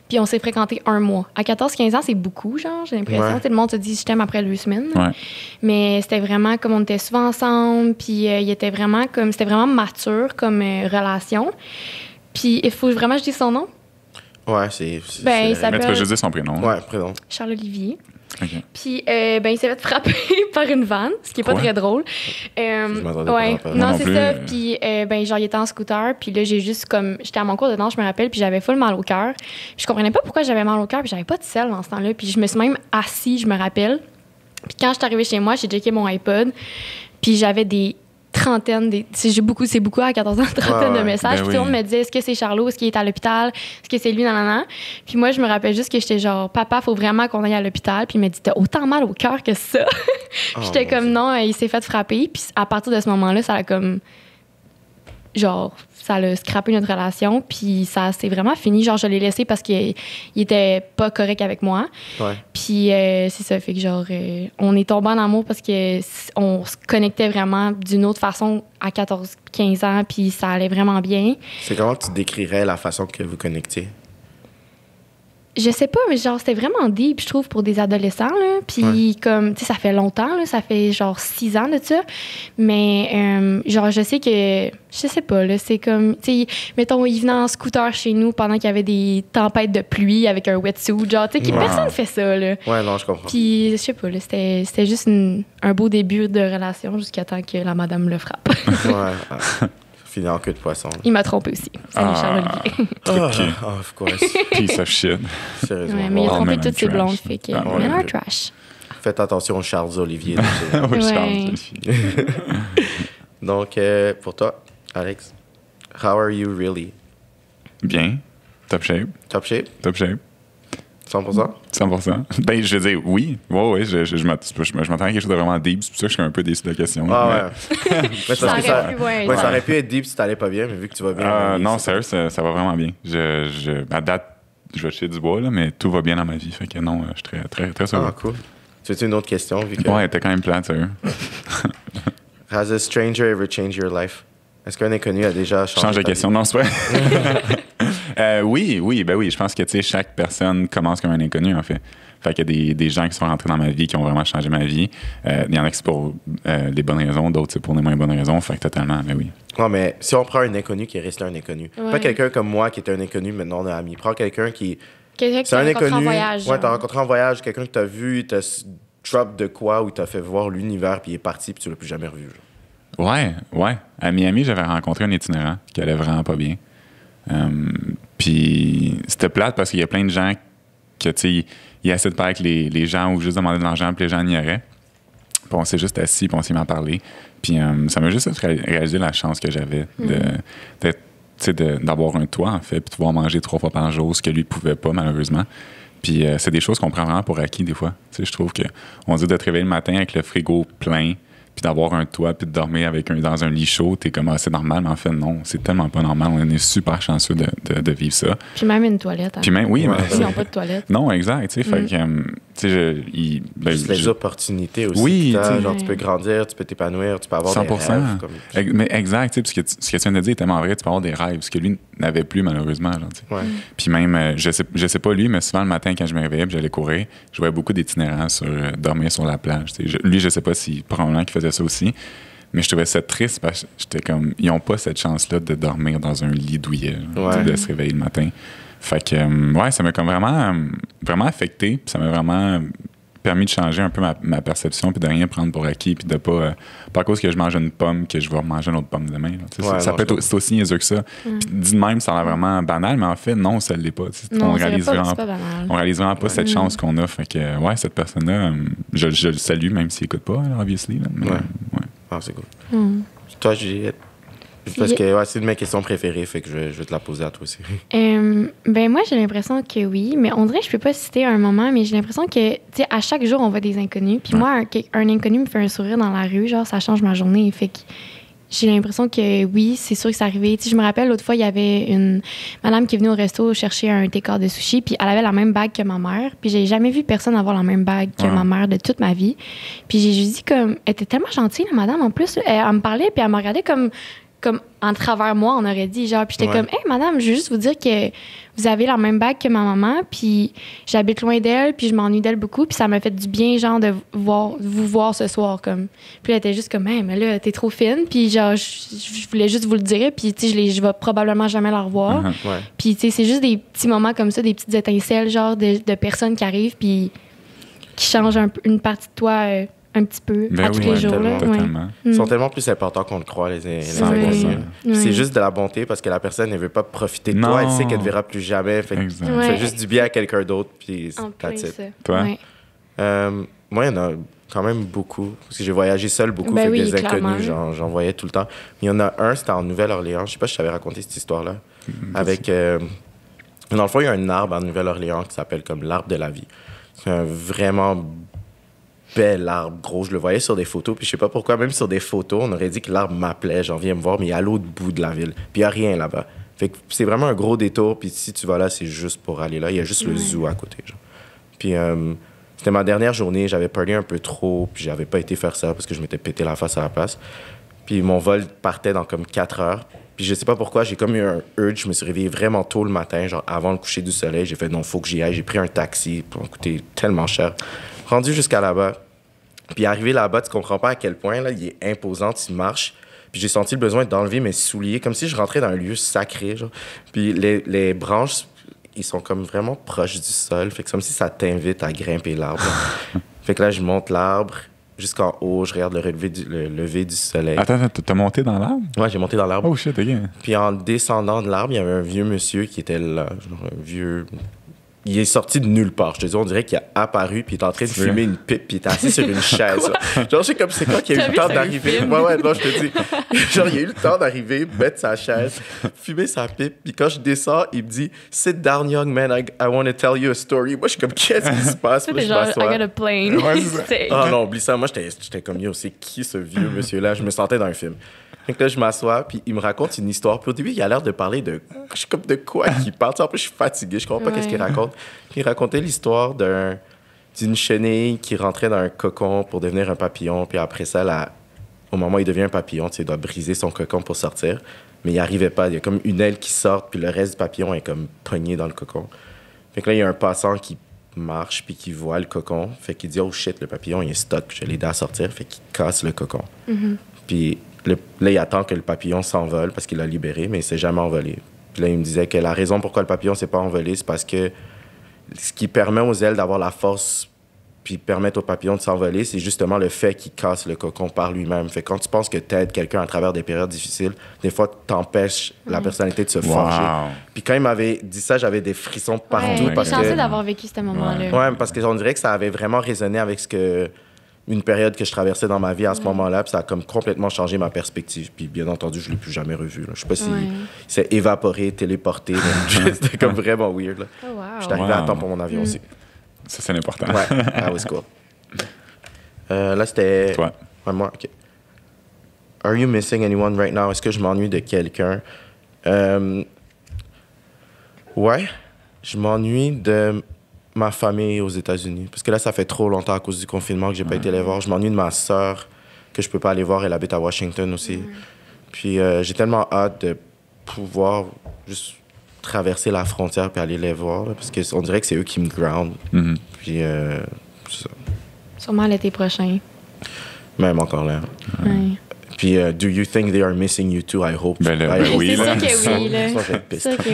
puis on s'est fréquenté un mois. À 14-15 ans, c'est beaucoup, genre, j'ai l'impression. Ouais. Tu sais, le monde te dit « je t'aime » après 2 semaines. Ouais. Mais c'était vraiment comme on était souvent ensemble, puis il était vraiment comme... C'était vraiment mature comme relation. Puis il faut vraiment que je dise son nom. Ouais, c'est Ben, il Mais s'appelle tu peux juste dire son prénom. Ouais, prénom. Charles-Olivier. OK. Puis, il s'est fait frapper par une vanne, ce qui est pas Quoi? très drôle. Je m'attendais pas Ouais, à ça. Moi non, non c'est plus. ça. Puis, genre, il était en scooter. Puis là, j'ai juste comme. J'étais à mon cours de danse, je me rappelle. Puis j'avais full mal au cœur. Puis je comprenais pas pourquoi j'avais mal au cœur. Puis j'avais pas de sel dans ce temps-là. Puis je me suis même assise, je me rappelle. Puis quand je suis arrivée chez moi, j'ai checké mon iPod. Puis j'avais des trentaines, c'est beaucoup à 14 ans, trentaine de messages. Ben Puis tout le monde oui. me disait, est-ce que c'est Charlot? Est-ce qu'il est à l'hôpital? Est-ce que c'est lui? Nanana. Puis moi, je me rappelle juste que j'étais genre, papa, faut vraiment qu'on aille à l'hôpital. Puis il m'a dit, t'as autant mal au cœur que ça. Puis j'étais mon comme, Dieu. non, il s'est fait frapper. Puis à partir de ce moment-là, ça a comme. Genre, ça a scrappé notre relation. Puis ça s'est vraiment fini. Genre, je l'ai laissé parce qu'il était pas correct avec moi. Ouais. Puis c'est ça, fait que genre, on est tombé en amour parce que on se connectait vraiment d'une autre façon à 14-15 ans, puis ça allait vraiment bien. C'est comment tu décrirais la façon que vous connectez? Je sais pas, mais genre, c'était vraiment deep, je trouve, pour des adolescents, là. Puis comme, tu sais, ça fait longtemps, là, ça fait genre 6 ans de ça. Mais genre, je sais que, je sais pas, là, c'est comme, tu sais, mettons, il venait en scooter chez nous pendant qu'il y avait des tempêtes de pluie avec un wetsuit, genre, tu sais, Wow. personne fait ça, là. Ouais, non, je comprends. Puis, je sais pas, là, c'était juste un beau début de relation jusqu'à temps que la madame le frappe. Ouais. Fini en queue de poisson. Il m'a trompé aussi. Salut, Ah. Charles-Olivier. Of course. Piece of shit. Sérieusement. Ouais, mais il a All trompé men are toutes ses trash. blondes, fait que Ah, men ouais. are trash. Faites attention aux Charles Olivier. Oh, Ouais. Charles. Donc, pour toi, Alex, how are you really? Bien. Top shape. Top shape? Top shape. 100%? 100%. Ben, je veux dire, oui. Ouais, je m'attendais à quelque chose de vraiment deep. C'est pour ça que je suis un peu déçu de la question. Ah ouais. Mais Ça parce que aurait pu, ouais. ça aurait pu être deep si t'allais pas bien, mais vu que tu vas bien. Non, sérieux, ça va vraiment bien. À date, je vais chier du bois, là, mais tout va bien dans ma vie. Fait que non, je suis très, très, très heureux. Ah, cool. Tu veux une autre question? Vu que... Ouais, t'es quand même plate, sérieux. Has a stranger ever changed your life? Est-ce qu'un inconnu a déjà changé Change de ta question. vie? Non, c'est vrai. Oui. Je pense que, tu sais, chaque personne commence comme un inconnu, en fait. Fait qu'il y a des gens qui sont rentrés dans ma vie, qui ont vraiment changé ma vie. Il y en a qui c'est pour des bonnes raisons, d'autres c'est pour des moins bonnes raisons. Fait que totalement, mais oui. Non, mais si on prend un inconnu qui est resté un inconnu, Ouais. pas quelqu'un comme moi qui était un inconnu, maintenant on est amis. Prends quelqu'un qui. Quelqu'un que C'est un tu rencontres inconnu. en voyage. Ouais, t'as genre. rencontré en voyage, quelqu'un que t'as vu, il t'a drop de quoi, ou il t'a fait voir l'univers, puis il est parti, puis tu l'as plus jamais revu. Genre. Ouais. À Miami, j'avais rencontré un itinérant qui allait vraiment pas bien. Puis c'était plate parce qu'il y a plein de gens que, tu sais, ils essaient de parler avec les gens ou juste demander de l'argent, puis les gens ignoraient. Puis on s'est juste assis, puis on s'est mis à parler. Puis ça m'a juste fait réaliser la chance que j'avais d'être, tu sais, d'avoir un toit, en fait, puis de pouvoir manger 3 fois par jour, ce que lui ne pouvait pas, malheureusement. Puis c'est des choses qu'on prend vraiment pour acquis, des fois. Tu sais, je trouve qu'on dit de te réveiller le matin avec le frigo plein, puis d'avoir un toit, puis de dormir dans un lit chaud, t'es comme, c'est normal, mais en fait, non, c'est tellement pas normal. On est super chanceux de vivre ça. Puis même une toilette. Hein. Puis même, oui, Ouais. mais... Ils n'ont pas de toilette. Non, exact, tu sais, fait que, tu sais, Juste les opportunités aussi. Oui, que t'as, tu sais. genre, tu peux grandir, tu peux t'épanouir, tu peux avoir 100%. des rêves. Comme... Mais exact, tu sais, parce que ce que tu viens de dire est tellement vrai, tu peux avoir des rêves, ce que lui n'avait plus, malheureusement, genre, tu sais. Ouais. Puis même, je sais pas lui, mais souvent le matin, quand je me réveillais puis j'allais courir, je voyais beaucoup d'itinérants dormir sur la plage. Tu sais. Lui, je sais pas si probablement qu'il faisait ça aussi, mais je trouvais ça triste parce que j'étais comme, ils ont pas cette chance-là de dormir dans un lit douillet, genre, tu sais, de se réveiller le matin. Fait que, ouais, ça m'a comme vraiment affecté, puis ça m'a vraiment permis de changer un peu ma perception, puis de rien prendre pour acquis, puis de pas à cause que je mange une pomme, que je vais manger une autre pomme demain. Là. C'est aussi niaiseux que ça. Puis dit de même, ça a l'air vraiment banal, mais en fait, non, ça ne l'est pas. Non, on réalise vraiment pas cette chance qu'on a. Fait que, ouais, cette personne-là, je le salue, même s'il n'écoute pas, obviously. Là, mais, Ah, c'est cool. Toi, Juliette? Parce que c'est une de mes questions préférées, fait que je vais te la poser à toi aussi. Ben moi, j'ai l'impression que oui, mais on dirait que je peux pas citer un moment, mais j'ai l'impression que, tu sais, à chaque jour, on voit des inconnus. Puis moi, un inconnu me fait un sourire dans la rue, genre, ça change ma journée. Fait que j'ai l'impression que oui, c'est sûr que c'est arrivé. Tu sais, je me rappelle, l'autre fois, il y avait une madame qui est venue au resto chercher un take-out de sushi, puis elle avait la même bague que ma mère. Puis j'ai jamais vu personne avoir la même bague que ma mère de toute ma vie. Puis j'ai juste dit comme, elle était tellement gentille, la madame, en plus. Elle me parlait, puis elle me regardait comme en travers moi, on aurait dit, genre, puis j'étais comme, hey, madame, je veux juste vous dire que vous avez la même bague que ma maman, puis j'habite loin d'elle, puis je m'ennuie d'elle beaucoup, puis ça m'a fait du bien, genre, de vous voir ce soir, comme. Puis elle était juste comme, hey, mais là, t'es trop fine, puis genre, je voulais juste vous le dire, puis tu sais, je vais probablement jamais la revoir. Puis tu sais, c'est juste des petits moments comme ça, des petites étincelles, genre, de personnes qui arrivent, puis qui changent une partie de toi un petit peu à tous les jours. Totalement. Ils sont tellement plus importants qu'on le croit, les inconnus. C'est juste de la bonté parce que la personne ne veut pas profiter de toi. Elle sait qu'elle ne te verra plus jamais. Fait juste du bien à quelqu'un d'autre. Puis that's it. Toi? Moi, il y en a quand même beaucoup. Parce que j'ai voyagé seul beaucoup. Fait des inconnus, j'en voyais tout le temps. Mais il y en a un, c'était en Nouvelle-Orléans. Je ne sais pas si je t'avais raconté cette histoire-là. Avec... dans le fond, il y a un arbre en Nouvelle-Orléans qui s'appelle comme l'arbre de la vie. C'est un vraiment bel arbre gros. Je le voyais sur des photos, puis je sais pas pourquoi, même sur des photos, on aurait dit que l'arbre m'appelait, j'en viens me voir, mais il est à l'autre bout de la ville. Puis il n'y a rien là-bas. Fait que c'est vraiment un gros détour, puis si tu vas là, c'est juste pour aller là. Il y a juste le zoo à côté, genre. Puis c'était ma dernière journée, j'avais parlé un peu trop, puis j'avais pas été faire ça parce que je m'étais pété la face à la place. Puis mon vol partait dans comme 4 heures. Puis je sais pas pourquoi, j'ai comme eu un urge, je me suis réveillé vraiment tôt le matin, genre avant le coucher du soleil. J'ai fait non, faut que j'y aille. J'ai pris un taxi, pour me coûter tellement cher. Rendu jusqu'à là-bas. Puis arrivé là-bas, tu comprends pas à quel point, là, il est imposant, tu marches. Puis j'ai senti le besoin d'enlever mes souliers, comme si je rentrais dans un lieu sacré, genre. Puis les branches, ils sont comme vraiment proches du sol. Fait que c'est comme si ça t'invite à grimper l'arbre. Fait que là, je monte l'arbre jusqu'en haut, je regarde le lever du soleil. Attends, t'as monté dans l'arbre? Ouais, j'ai monté dans l'arbre. Oh shit, OK. Puis en descendant de l'arbre, il y avait un vieux monsieur qui était là, genre un vieux... Il est sorti de nulle part. Je te dis, on dirait qu'il a apparu, puis il est en train de fumer une pipe, puis il était assis sur une chaise. Genre, je sais comme c'est quand qu'il a eu le temps d'arriver. Ouais, non, je te dis. Genre, il a eu le temps d'arriver, mettre sa chaise, fumer sa pipe, puis quand je descends, il me dit, sit down, young man, I want to tell you a story. Moi, je suis comme, qu'est-ce qui se passe? C'était genre, I got a plane. Ah non, oublie ça. Moi, j'étais comme, yo, c'est qui ce vieux monsieur-là? Je me sentais dans un film. Donc là, je m'assois, puis il me raconte une histoire. Puis au début, il a l'air de parler de... Je sais comme de quoi qu'il parle. En plus, je suis fatigué, je comprends pas qu'est-ce qu'il raconte. Puis il racontait l'histoire d'une chenille qui rentrait dans un cocon pour devenir un papillon. Puis après ça, au moment où il devient un papillon, il doit briser son cocon pour sortir. Mais il n'y arrivait pas. Il y a comme une aile qui sort, puis le reste du papillon est comme pogné dans le cocon. Fait que là, il y a un passant qui marche, puis qui voit le cocon. Fait qu'il dit, oh shit, le papillon, il est stuck. Je l'ai aidé à sortir. Fait qu'il casse le cocon. Puis... là, il attend que le papillon s'envole parce qu'il l'a libéré, mais il s'est jamais envolé. Puis là, il me disait que la raison pourquoi le papillon s'est pas envolé, c'est parce que ce qui permet aux ailes d'avoir la force puis permettre au papillon de s'envoler, c'est justement le fait qu'il casse le cocon par lui-même. Fait que quand tu penses que tu aides quelqu'un à travers des périodes difficiles, des fois, t'empêches la personnalité de se forger. Puis quand il m'avait dit ça, j'avais des frissons partout. Parce que... chanceux d'avoir vécu ce moment-là. Ouais, parce qu'on dirait que ça avait vraiment résonné avec une période que je traversais dans ma vie à ce moment-là, puis ça a comme complètement changé ma perspective. Puis bien entendu, je ne l'ai plus jamais revu. Là. Je sais pas si s'est évaporé, téléporté. C'était comme vraiment weird. Là. Oh, wow. Je suis arrivé à temps pour mon avion aussi. Ça, c'est important. Ouais, that was cool. Là, c'était... Toi. Ouais, moi, OK. Are you missing anyone right now? Est-ce que je m'ennuie de quelqu'un? Ouais, je m'ennuie de ma famille aux États-Unis. Parce que là, ça fait trop longtemps à cause du confinement que j'ai pas été les voir. Je m'ennuie de ma sœur que je peux pas aller voir. Elle habite à Washington aussi. Puis j'ai tellement hâte de pouvoir juste traverser la frontière puis aller les voir. Là, parce qu'on dirait que c'est eux qui me ground. Puis c'est ça. Sûrement l'été prochain. Même encore là. Puis, do you think they are missing you too? I hope. Ben là, oui, c'est sûr que oui. Là. C'est sûr que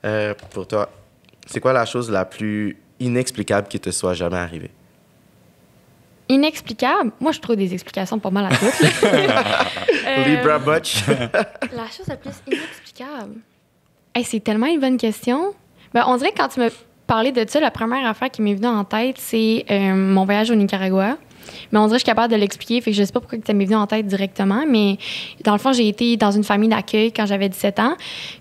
oui. Pour toi, c'est quoi la chose la plus inexplicable qui te soit jamais arrivé? Inexplicable? Moi, je trouve des explications pas mal à toutes. Là. Libra Butch. La chose la plus inexplicable. Hey, c'est tellement une bonne question. Ben, on dirait que quand tu me parlais de ça, la première affaire qui m'est venue en tête, c'est mon voyage au Nicaragua. Mais on dirait que je suis capable de l'expliquer, fait que je sais pas pourquoi ça m'est venu en tête directement, mais dans le fond, j'ai été dans une famille d'accueil quand j'avais 17 ans,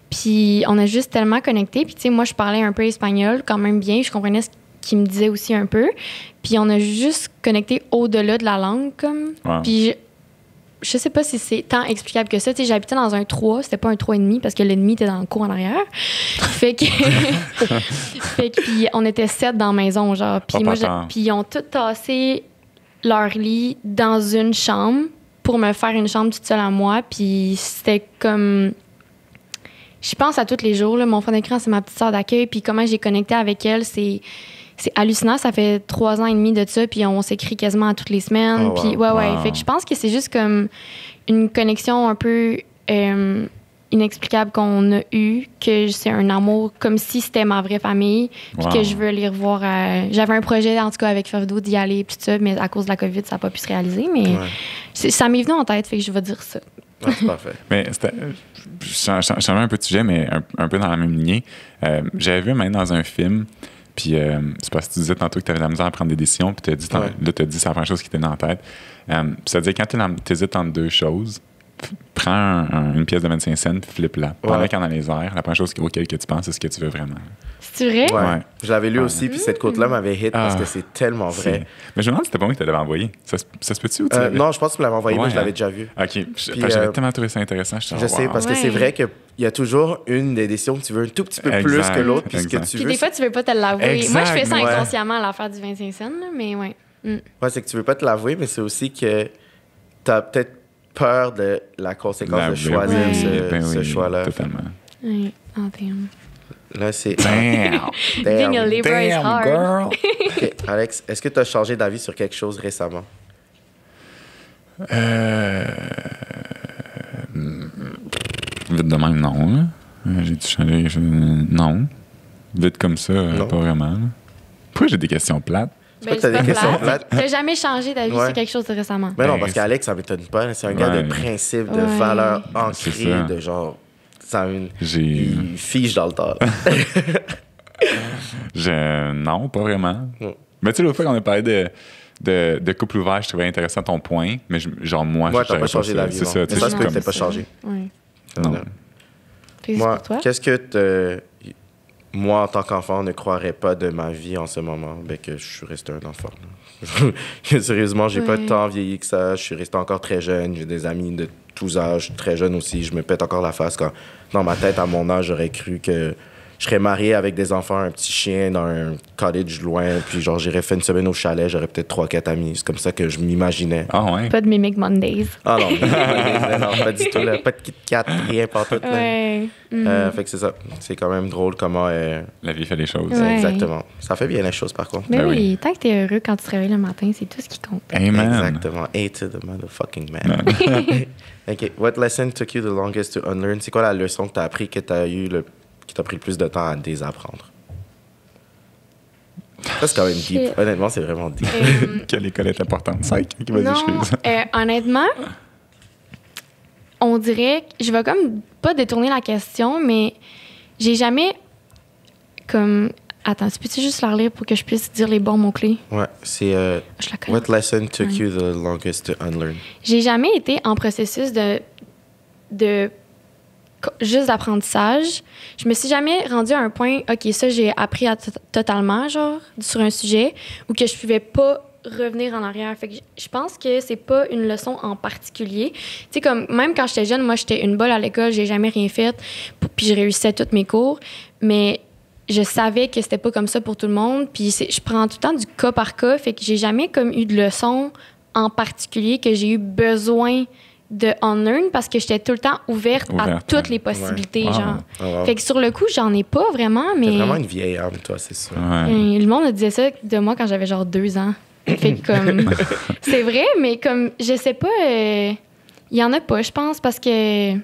puis on a juste tellement connecté, puis tu sais, moi, je parlais un peu espagnol quand même bien, je comprenais ce qu'il me disait aussi un peu, puis on a juste connecté au-delà de la langue, comme, Wow. puis je sais pas si c'est tant explicable que ça. Tu sais, j'habitais dans un 3, c'était pas un 3,5 parce que l'ennemi était dans le cours en arrière. Fait que. Puis on était 7 dans la maison, genre. Puis puis ils ont tous tassé leur lit dans une chambre pour me faire une chambre toute seule à moi. Puis c'était comme. Je pense à tous les jours, là. Mon fond d'écran, c'est ma petite sœur d'accueil. Puis comment j'ai connecté avec elle, c'est hallucinant. Ça fait 3 ans et demi de ça, puis on s'écrit quasiment toutes les semaines. Oh, wow. Puis ouais. Fait que je pense que c'est juste comme une connexion un peu inexplicable qu'on a eue, que c'est un amour comme si c'était ma vraie famille, puis que je veux les revoir. J'avais un projet, en tout cas, avec Ferdo d'y aller, puis tout ça, mais à cause de la COVID, ça n'a pas pu se réaliser. Mais ça m'est venu en tête, fait que je vais dire ça. Ah, c'est parfait. Mais je changeais un peu de sujet, mais un peu dans la même lignée. J'avais vu même dans un film, puis c'est parce que tu disais tantôt que tu avais de la misère à prendre des décisions, puis tu as dit, là, tu as dit, c'est la première chose qui t'est dans la tête. C'est-à-dire, quand tu hésites entre deux choses, prends une pièce de 25 cents, puis flippe-la. Pendant qu'elle est dans les airs, la première chose auquel que tu penses, c'est ce que tu veux vraiment. C'est vrai? Ouais. Je l'avais lu aussi, puis cette quote-là m'avait hit parce que c'est tellement vrai. Mais je me demande si c'était pas moi qui te l'avais envoyé. Ça se peut-tu ou non, je pense que tu me l'avais envoyé, mais je l'avais déjà vu. OK. J'avais tellement trouvé ça intéressant. Je sais, parce que c'est vrai qu'il y a toujours une des décisions que tu veux un tout petit peu plus que l'autre, puis ce que tu veux. Puis des fois, tu veux pas te l'avouer. Exact. Moi, je fais ça inconsciemment à l'affaire du 25 cents, là, mais ouais. Ouais, c'est que tu veux pas te l'avouer, mais c'est aussi que t'as peut-être peur de la conséquence de choisir ce choix-là. Totalement. Oui, en termes. Là, c'est... Damn! Being a Libra is hard. Girl! OK, Alex, est-ce que tu as changé d'avis sur quelque chose récemment? Vite de même, non. Hein? J'ai dû changer. Non. Vite comme ça, pas vraiment. Là. Pourquoi j'ai des questions plates? C'est pas que t'as des questions plates. T'as jamais changé d'avis sur quelque chose de récemment? Ben non, parce qu'Alex, ça m'étonne pas. C'est un gars de principe, de valeurs ancrées, de genre... Il fige dans le temps. Non, pas vraiment. Mais tu sais, l'autre fois qu'on a parlé de couple ouvert, je trouvais intéressant ton point, mais genre moi, je t'as pas changé d'avis. C'est ça. Mais ça se peut que t'aies pas changé. Oui. Non. Moi, qu'est-ce que moi, en tant qu'enfant, ne croirais pas de ma vie en ce moment? Ben, que je suis resté un enfant. Sérieusement, j'ai pas tant vieilli que ça. Je suis resté encore très jeune. J'ai des amis de tous âges, très jeunes aussi. Je me pète encore la face quand, dans ma tête, à mon âge, j'aurais cru que je serais marié avec des enfants, un petit chien dans un cottage loin, puis genre, j'irais faire une semaine au chalet, j'aurais peut-être 3-4 amis. C'est comme ça que je m'imaginais. Ah ouais? Pas de Mimic Mondays. Ah non, non, pas du tout. Là. Pas de Kit Kat, rien, pas tout. Ouais. Fait que c'est ça. C'est quand même drôle comment... La vie fait les choses. Ouais. Exactement. Ça fait bien les choses, par contre. Mais oui, tant que t'es heureux quand tu te réveilles le matin, c'est tout ce qui compte. Amen. Exactement. A to the motherfucking man. OK. What lesson took you the longest to unlearn? C'est quoi la leçon que t'as appris qui t'a pris le plus de temps à désapprendre? Ça, c'est quand même deep. Honnêtement, c'est vraiment deep. Quelle école est importante? 5? Honnêtement, on dirait que je vais comme pas détourner la question, mais j'ai jamais comme... Attends, peux-tu juste la relire pour que je puisse dire les bons mots-clés? Ouais, c'est... Je la connais. What lesson took you the longest to unlearn? J'ai jamais été en processus de juste d'apprentissage. Je me suis jamais rendue à un point, OK, ça, j'ai appris totalement, genre, sur un sujet, ou que je pouvais pas revenir en arrière. Fait que je pense que c'est pas une leçon en particulier. Tu sais, comme, même quand j'étais jeune, moi, j'étais une bolle à l'école, j'ai jamais rien fait, puis je réussissais tous mes cours, mais je savais que c'était pas comme ça pour tout le monde, puis je prends tout le temps du cas par cas, fait que j'ai jamais comme eu de leçon en particulier que j'ai eu besoin de unlearn parce que j'étais tout le temps ouverte à toutes les possibilités, genre. Wow. Fait que sur le coup, j'en ai pas vraiment, mais... T'es vraiment une vieille âme, toi, c'est sûr. Ouais. Le monde me disait ça de moi quand j'avais genre 2 ans. Fait que comme... c'est vrai, mais comme, je sais pas... Il y en a pas, je pense, parce que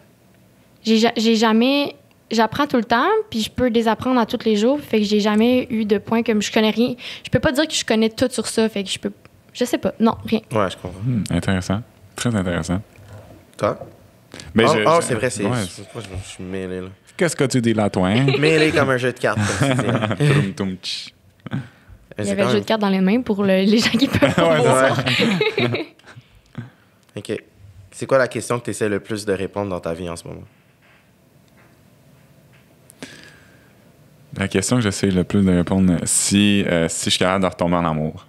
j'ai jamais j'apprends tout le temps, puis je peux désapprendre à tous les jours. Fait que j'ai jamais eu de point comme je connais rien. Je peux pas dire que je connais tout sur ça. Fait que je sais pas. Non, rien. Ouais, je comprends. Intéressant. Très intéressant. Toi? Mais C'est vrai, c'est. ouais. Moi, je suis mêlé, là. Qu'est-ce que tu dis là, toi? Hein? Mêlé comme un jeu de cartes, comme tu dis. Hein. Toum, toum, tch. Il y avait le jeu de cartes dans les mains pour les gens qui peuvent pas Ouais, voir. OK. C'est quoi la question que tu essaies le plus de répondre dans ta vie en ce moment? La question que j'essaie le plus de répondre, si je suis capable de retomber en amour.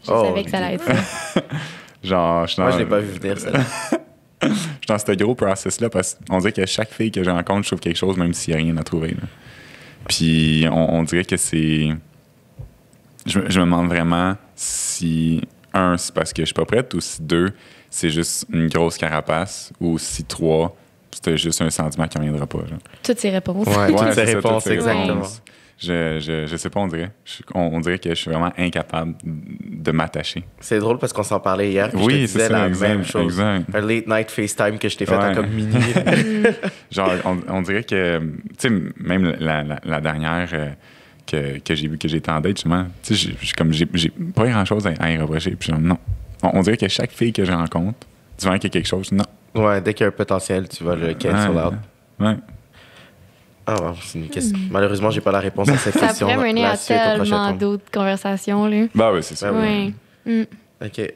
Je savais que ça allait être ça. Genre, je suis dans, Moi, je l'ai pas vu venir, ça. je suis dans ce gros process-là parce qu'on dirait que chaque fille que je rencontre, je trouve quelque chose, même s'il n'y a rien à trouver. Là. Puis on dirait que c'est... Je me demande vraiment si, un, c'est parce que je suis pas prête, ou si, deux, c'est juste une grosse carapace, ou si, trois, c'était juste un sentiment qui ne reviendra pas. Genre. Toutes ces réponses. Ouais, toutes ces c'est ça, réponses, toutes ces exactement. réponses. Je sais pas, on dirait. On dirait que je suis vraiment incapable de m'attacher. C'est drôle parce qu'on s'en parlait hier. Puis je te Oui, disais c'est ça, la exact, même chose. exact. Un late night FaceTime que je t'ai fait à Ouais. comme minuit. Genre, on dirait que, tu sais, même la dernière que j'ai vu que j'étais en date, justement, tu sais, j'ai pas grand-chose à y reprocher. Puis genre, non. On dirait que chaque fille que je rencontre, tu vois qu'il y a quelque chose, non. Ouais, dès qu'il y a un potentiel, tu vas le cancel out. Ouais. Ah, ouais, c'est une question. Malheureusement, j'ai pas la réponse à cette Ça question. pourrait mener La à suite au prochain tellement tour. d'autres conversations, là. Bah oui, c'est ça. Ben Oui. Mm. OK.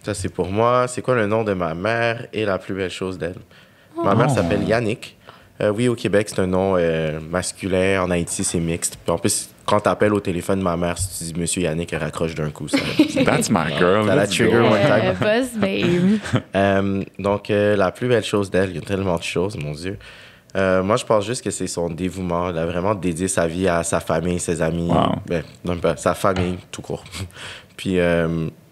Ça, c'est pour moi. C'est quoi le nom de ma mère et la plus belle chose d'elle? Ma mère Oh. s'appelle Yannick. Oui, au Québec, c'est un nom masculin. En Haïti, c'est mixte. Puis en plus, quand t'appelles au téléphone ma mère, si tu dis Monsieur Yannick, elle raccroche d'un coup. Ça, That's my girl. Ça la let's trigger go. one time. Boss, babe. Donc, la plus belle chose d'elle, il y a tellement de choses, mon Dieu. Moi, je pense juste que c'est son dévouement. Elle a vraiment dédié sa vie à sa famille, ses amis. Wow. Ben, non, pas sa famille, tout court. Puis,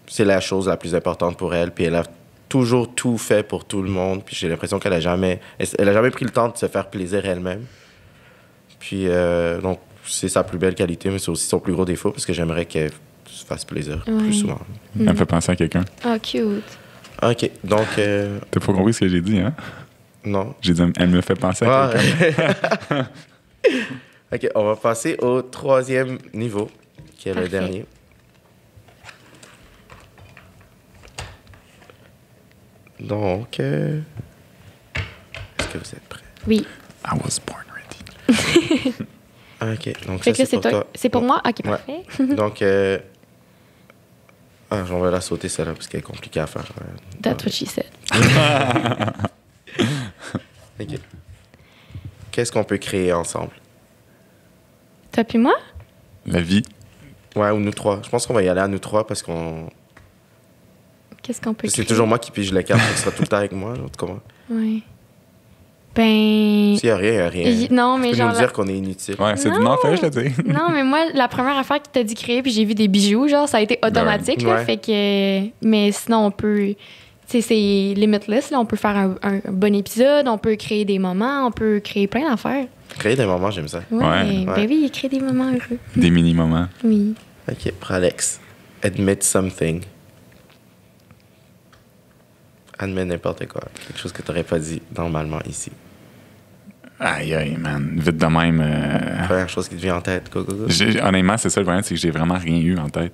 c'est la chose la plus importante pour elle. Puis, elle a toujours tout fait pour tout le monde. Puis, j'ai l'impression qu'elle a jamais pris le temps de se faire plaisir elle-même. Puis, donc, c'est sa plus belle qualité, mais c'est aussi son plus gros défaut parce que j'aimerais qu'elle se fasse plaisir Ouais. plus souvent. Elle me fait penser à quelqu'un. Oh, cute. OK, donc, T'as pas compris ce que j'ai dit, hein? non. J'ai dit, elle me fait penser à Ah, quelqu'un. OK, on va passer au 3e niveau, qui est le Parfait. dernier. Donc, est-ce que vous êtes prêts? Oui. I was born ready. OK, donc Fait ça, que c'est toi. C'est pour moi? OK, Ouais. parfait. Donc, on va la sauter celle-là parce qu'elle est compliquée à faire. That's what she said. OK. Qu'est-ce qu'on peut créer ensemble? Toi puis moi? La vie. Ouais, ou nous trois. Je pense qu'on va y aller à nous trois parce qu'on... Qu'est-ce qu'on peut C'est créer? toujours moi qui pige les cartes, tu seras tout le temps avec moi. L'autre, comment? Oui. Ben... S'il y a rien, il y a rien. Non, Tu mais peux genre... nous dire qu'on est inutile. Ouais, c'est du non, fais, je le dis. Non, mais moi, la première affaire qui t'a dit créer, puis j'ai vu des bijoux, genre, ça a été automatique, là, Ouais. fait que... Mais sinon, on peut... Tu sais, c'est limitless, là, on peut faire un bon épisode, on peut créer des moments, on peut créer plein d'affaires. Créer des moments, j'aime ça. Ouais, Ouais. ben oui, créer des moments heureux. Des mini-moments. Oui. OK, pour Alex. Admit something. Admets n'importe quoi. Quelque chose que tu n'aurais pas dit normalement ici. Aïe, aïe, man. Vite de même. Première chose qui te vient en tête. Go, go, go. Honnêtement, c'est ça le problème, c'est que j'ai vraiment rien eu en tête.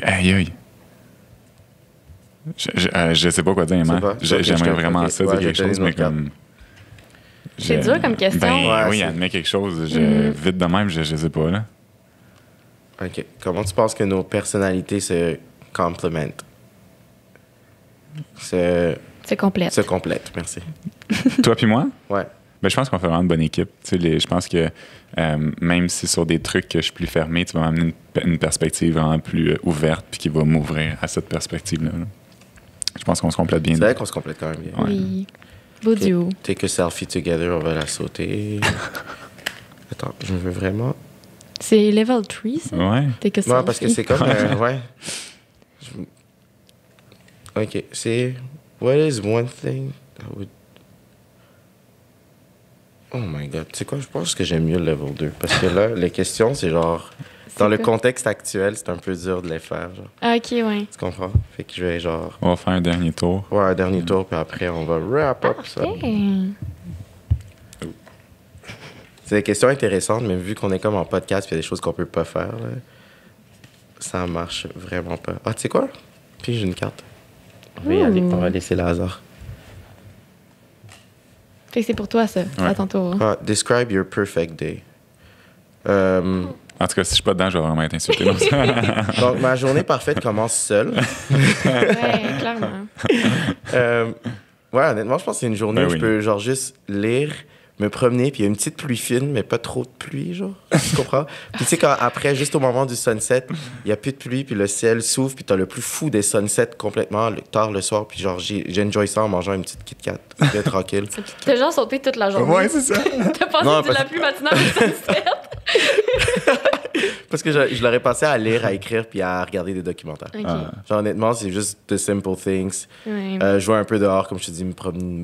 Aïe, aïe. Je sais pas quoi dire, Tu sais man. pas? Ok, je J'aimerais te- vraiment ok. ça, Ouais, dire je quelque te chose, donne mais une carte. comme. C'est dur comme question. Ben Ouais, oui, c'est- admets quelque chose. Vite de même, je sais pas, là. OK. Comment tu penses que nos personnalités se complémentent? Se complète. complètent, merci. Toi puis moi? Ouais. Ben, je pense qu'on fait vraiment une bonne équipe. Tu sais, je pense que même si sur des trucs que je suis plus fermé, tu vas m'amener une perspective vraiment plus ouverte puis qui va m'ouvrir à cette perspective-là. Là. Je pense qu'on se complète bien. C'est vrai qu'on se complète quand même bien. Ouais. Oui. Beau OK. duo. Take a selfie together, on va la sauter. Attends, je veux vraiment... C'est level 3, ça? Ouais. T'es que Non, parce que c'est comme... ouais. OK, c'est... What is one thing that would... Oh my God. Tu sais quoi, je pense que j'aime mieux le level 2. Parce que là, les questions, c'est genre... Dans le quoi? contexte actuel, c'est un peu dur de les faire, genre. Ah, OK, ouais. Tu comprends? Fait que je vais, genre, On va faire un dernier tour. ouais, un dernier tour, puis après, on va wrap up ça. Parfait. C'est des questions intéressantes, mais vu qu'on est comme en podcast, puis il y a des choses qu'on peut pas faire, là, ça marche vraiment pas. Ah, tu sais quoi? Puis j'ai une carte. On va y aller, on va laisser le hasard. Fait que c'est pour toi, ça, à ton tour. Ah, describe your perfect day. En tout cas, si je suis pas dedans, je vais vraiment être insulté. Donc, ma journée parfaite commence seule. Ouais, clairement. Ouais, honnêtement, je pense que c'est une journée Ben où oui. je peux, genre, juste lire, me promener, puis il y a une petite pluie fine, mais pas trop de pluie, genre. Tu comprends? Puis tu sais, quand après, juste au moment du sunset, il n'y a plus de pluie, puis le ciel s'ouvre, puis t'as le plus fou des sunsets complètement tard le soir, puis genre, j'enjoy ça en mangeant une petite Kit Kat, bien tranquille. T'as genre sauté toute la journée. Ouais, c'est ça. T'as passé Non, de parce- la pluie matinale au sunset. Parce que je l'aurais passé à lire, à écrire, puis à regarder des documentaires. OK. Genre, honnêtement, c'est juste the simple things. Ouais. Jouer un peu dehors, comme je te dis, me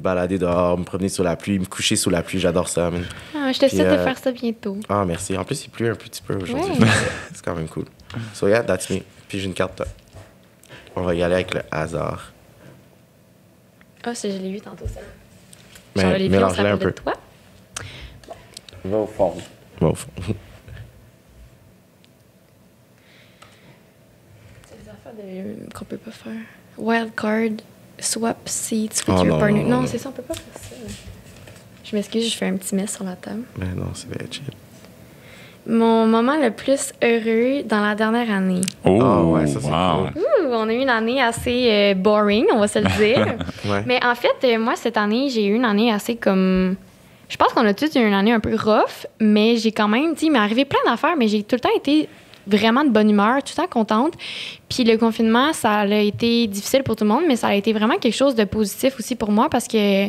balader dehors, me promener sous la pluie, me coucher sous la pluie, j'adore ça, man. Ah, je te souhaite de Puis, faire ça bientôt. Ah, merci. En plus, il pleut un petit peu aujourd'hui. Ouais. C'est quand même cool. So, yeah, that's me. Puis j'ai une carte. On va y aller avec le hasard. Ah, ça, je l'ai vu tantôt, ça. Mais Genre, les filles, on se mélange-les un rappelle peu. de toi. Va au fond. Va au fond. C'est des affaires qu'on peut pas faire. Wild card, swap seats with Oh, your non, partner. non, Non, non. c'est ça, on peut pas faire ça. Je m'excuse, je fais un petit mess sur la table. Mais non, c'est bien chill. Mon moment le plus heureux dans la dernière année. Oh, Ah ouais, ça, c'est wow. cool. Ouh, on a eu une année assez boring, on va se le dire. Ouais. Mais en fait, moi, cette année, j'ai eu une année assez comme... Je pense qu'on a tous eu une année un peu rough, mais j'ai quand même, tu sais, il m'est arrivé plein d'affaires, mais j'ai tout le temps été vraiment de bonne humeur, tout le temps contente. Puis le confinement, ça a été difficile pour tout le monde, mais ça a été vraiment quelque chose de positif aussi pour moi parce que,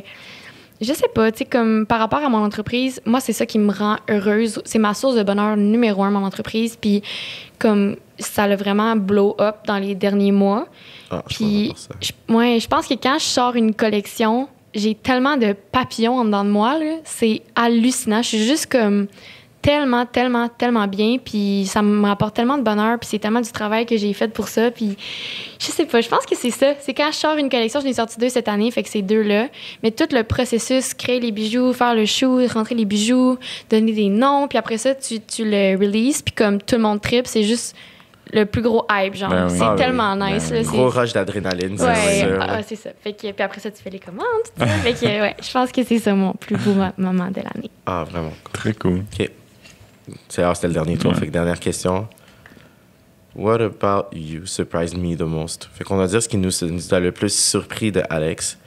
je sais pas, tu sais, comme par rapport à mon entreprise, moi, c'est ça qui me rend heureuse. C'est ma source de bonheur numéro un, mon entreprise. Puis comme ça l'a vraiment blow up dans les derniers mois. Ah, je Puis, pense ça. je pense que quand je sors une collection, j'ai tellement de papillons en dedans de moi, là. C'est hallucinant. Je suis juste comme tellement, tellement, tellement bien. Puis ça me rapporte tellement de bonheur. Puis c'est tellement du travail que j'ai fait pour ça. Puis je sais pas, je pense que c'est ça. C'est quand je sors une collection, j'en ai sorti 2 cette année, fait que c'est 2-là. Mais tout le processus, créer les bijoux, faire le shoot, rentrer les bijoux, donner des noms. Puis après ça, tu le releases. Puis comme tout le monde tripe, c'est juste le plus gros hype, genre. Ben oui. C'est Ah oui. tellement nice, Ben là. oui. C'est- Gros rush d'adrénaline, c'est Ouais, sûr. ah, c'est ça. Fait que, puis après ça, tu fais les commandes. tout ça. Fait que, ouais, je pense que c'est ça mon plus beau moment de l'année. Ah, vraiment. Très cool. OK. C'était le dernier tour. Ouais. Fait que dernière question. What about you surprised me the most? Fait qu'on va dire ce qui nous a le plus surpris de Alex.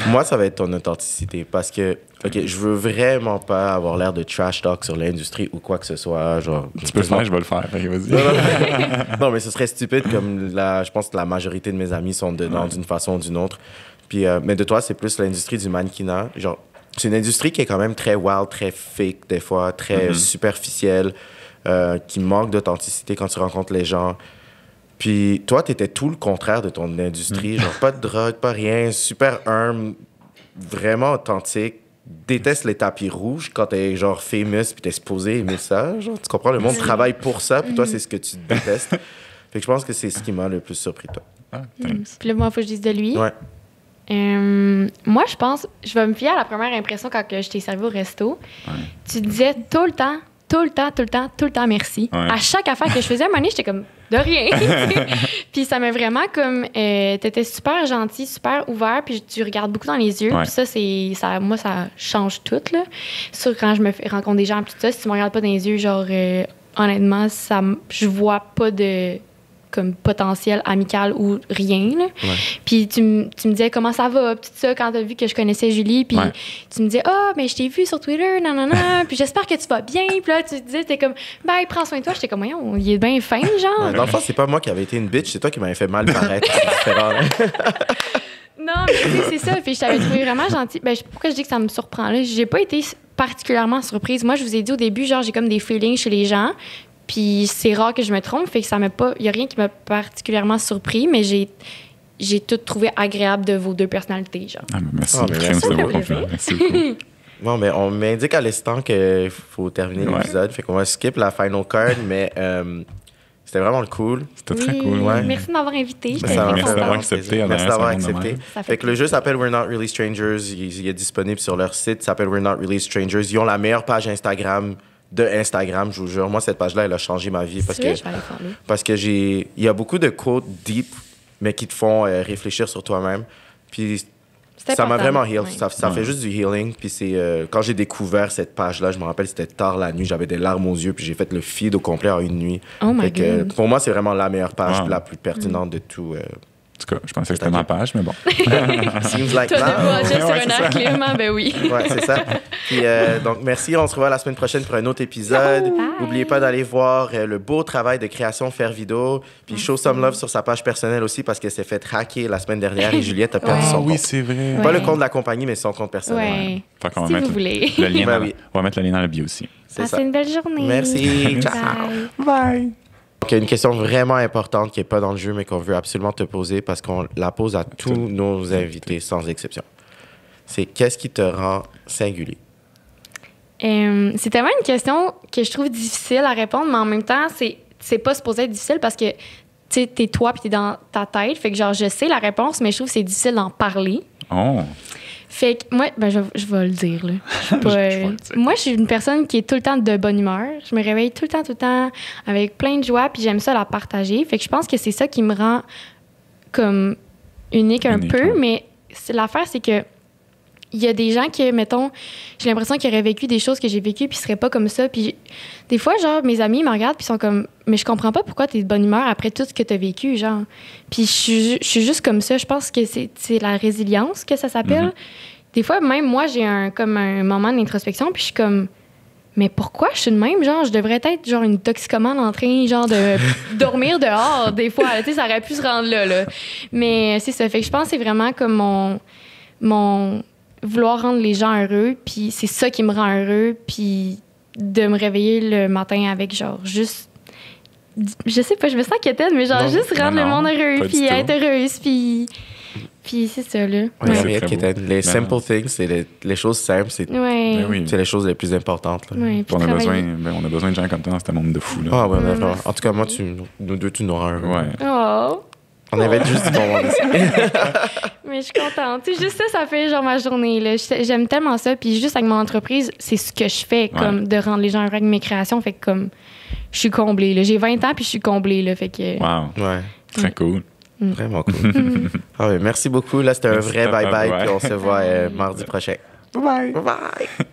Moi, ça va être ton authenticité parce que, OK, je veux vraiment pas avoir l'air de trash talk sur l'industrie ou quoi que ce soit. Genre, Tu peux le faire, je vais le faire. Fait que vas-y. Non, mais ce serait stupide comme je pense que la majorité de mes amis sont dedans d'une façon ou d'une autre. Puis, mais de toi, c'est plus l'industrie du mannequinat. Genre, c'est une industrie qui est quand même très wild, très fake des fois, très superficielle, qui manque d'authenticité quand tu rencontres les gens. Puis toi, t'étais tout le contraire de ton industrie. Genre, pas de drogue, pas rien, super humble, vraiment authentique. Déteste les tapis rouges quand t'es genre famous puis t'es supposé aimer ça. Genre, tu comprends? Le monde travaille pour ça, puis toi, c'est ce que tu détestes. Fait que je pense que c'est ce qui m'a le plus surpris, toi. Ah, thanks. Puis là, moi, il faut que je dise de lui. Ouais. Moi, je pense, je vais me fier à la première impression quand que je t'ai servi au resto. Ouais. Tu disais tout le temps merci. Ouais. À chaque affaire que je faisais, à un moment donné, j'étais comme de rien. Puis ça m'a vraiment comme. T'étais super gentil, super ouvert, puis tu regardes beaucoup dans les yeux. Ouais. Puis ça, moi, ça change tout, là. Sur quand je me rencontre des gens, puis tout ça, si tu me regardes pas dans les yeux, genre, honnêtement, je vois pas de comme potentiel amical ou rien. Là. Ouais. Puis tu me disais comment ça va, puis tout ça, quand t'as vu que je connaissais Julie, puis Ouais. tu me disais « Ah, mais je t'ai vu sur Twitter, nanana, puis j'espère que tu vas bien. » Puis là, tu disais, t'es comme « Bye, prends soin de toi. » J'étais comme « Voyons, il est bien fin, genre. Ouais, dans le fond, c'est pas moi qui avais été une bitch, c'est toi qui m'avais fait mal paraître. C'est différent. Là. Non, mais tu sais, c'est ça. Puis je t'avais trouvé vraiment gentil. Ben, pourquoi je dis que ça me surprend, là? J'ai pas été particulièrement surprise. Moi, je vous ai dit au début, genre, j'ai comme des feelings chez les gens. Puis c'est rare que je me trompe, fait que ça m'a pas... Il y a rien qui m'a particulièrement surpris, mais j'ai tout trouvé agréable de vos deux personnalités, genre. Ah, mais merci. Ah, mais Crème, merci. c'est Ça beau fait compliment. plaisir. Merci beaucoup. Bon, mais on m'indique à l'instant qu'il faut terminer l'épisode. Fait qu'on va skip la final card, mais c'était vraiment cool. C'était très cool, ouais. Merci de m'avoir invité. Ça m'a Merci fait d'avoir vraiment accepté. plaisir. Merci d'avoir accepté. Ça Fait que le jeu s'appelle We're Not Really Strangers. Il est disponible sur leur site. Il s'appelle We're Not Really Strangers. Ils ont la meilleure page Instagram de Instagram, je vous jure. Moi, cette page-là, elle a changé ma vie parce que je vais aller follow. parce que il y a beaucoup de quotes deep, mais qui te font réfléchir sur toi-même. Puis C'est ça m'a important. vraiment heal. Ouais. Ça fait juste du healing. Puis c'est quand j'ai découvert cette page-là, je me rappelle, c'était tard la nuit, j'avais des larmes aux yeux, puis j'ai fait le feed au complet en une nuit. Oh my Fait que, God. pour moi, c'est vraiment la meilleure page, Wow. la plus pertinente de tout. En tout cas, je pensais que c'était ma page, mais bon. Seems like Toi, de now. voir juste sur Ouais, un c'est air, ça. clairement, ben oui. Ouais, c'est ça. Puis, donc, merci. On se revoit la semaine prochaine pour un autre épisode. Bye. N'oubliez pas d'aller voir le beau travail de création Faire Vidéo. Puis, show some love sur sa page personnelle aussi parce qu'elle s'est fait hacker la semaine dernière et Juliette a perdu Ouais. son oui, compte. c'est vrai. Pas Ouais. le compte de la compagnie, mais son compte personnel. Ouais. Fait qu'on va Si mettre vous voulez. le lien Ben dans, oui. on va mettre le lien dans le bio aussi. C'est Passez ça. une belle journée. Merci. Ciao. Bye. Bye! Donc, il y a une question vraiment importante qui n'est pas dans le jeu, mais qu'on veut absolument te poser parce qu'on la pose à tous nos invités, sans exception. C'est qu'est-ce qui te rend singulier? C'est tellement une question que je trouve difficile à répondre, mais en même temps, c'est pas supposé être difficile parce que tu sais, t'es toi puis t'es dans ta tête. Fait que genre, je sais la réponse, mais je trouve que c'est difficile d'en parler. Oh! Fait que moi, ben, je vais le dire, là. Je suis pas, Je vais le dire. moi, je suis une personne qui est tout le temps de bonne humeur. Je me réveille tout le temps avec plein de joie, puis j'aime ça la partager. Fait que je pense que c'est ça qui me rend comme unique un Unique, peu, ouais. mais l'affaire, c'est que il y a des gens qui, mettons, j'ai l'impression qu'ils auraient vécu des choses que j'ai vécues puis ils seraient pas comme ça. Puis des fois, genre, mes amis me regardent puis sont comme, mais je comprends pas pourquoi t'es de bonne humeur après tout ce que t'as vécu, genre. Puis je suis juste comme ça. Je pense que c'est la résilience que ça s'appelle. Des fois, même moi, j'ai comme un moment d'introspection puis je suis comme, mais pourquoi je suis de même? Genre, je devrais être genre une toxicomane en train, genre, de dormir dehors des fois. Tu sais, ça aurait pu se rendre là. Mais c'est ça. Fait que je pense que c'est vraiment comme mon vouloir rendre les gens heureux, puis c'est ça qui me rend heureux, puis de me réveiller le matin avec genre juste, je sais pas, je me sens quétaine, mais genre Non, juste rendre non, le monde heureux, pas du puis tout. être heureuse, puis c'est ça, là. Ouais, c'est Henriette, très qui était- beau. les Ben simple non. things, c'est les choses simples, c'est Ouais. Ben oui. les choses les plus importantes. Là. Ouais, puis On a, travailler. on a besoin de gens comme toi dans ce monde de fous. Là. Ah ouais, vraiment. Merci. En tout cas, moi, nous deux, tu nous rends heureux. Ouais. Oh, On avait juste du bon monde ici. mais je suis contente. Tu sais, juste ça fait genre ma journée, là. J'aime tellement ça, puis juste avec mon entreprise, c'est ce que je fais, comme de rendre les gens heureux avec mes créations, fait que comme, je suis comblée, là. J'ai 20 ans, puis je suis comblée, là, fait que... Wow. Ouais, Très cool. vraiment cool. Ah ouais, merci beaucoup. Là, c'était un Merci, vrai papa, bye-bye, ouais. puis on se voit mardi prochain. Bye bye. Bye bye!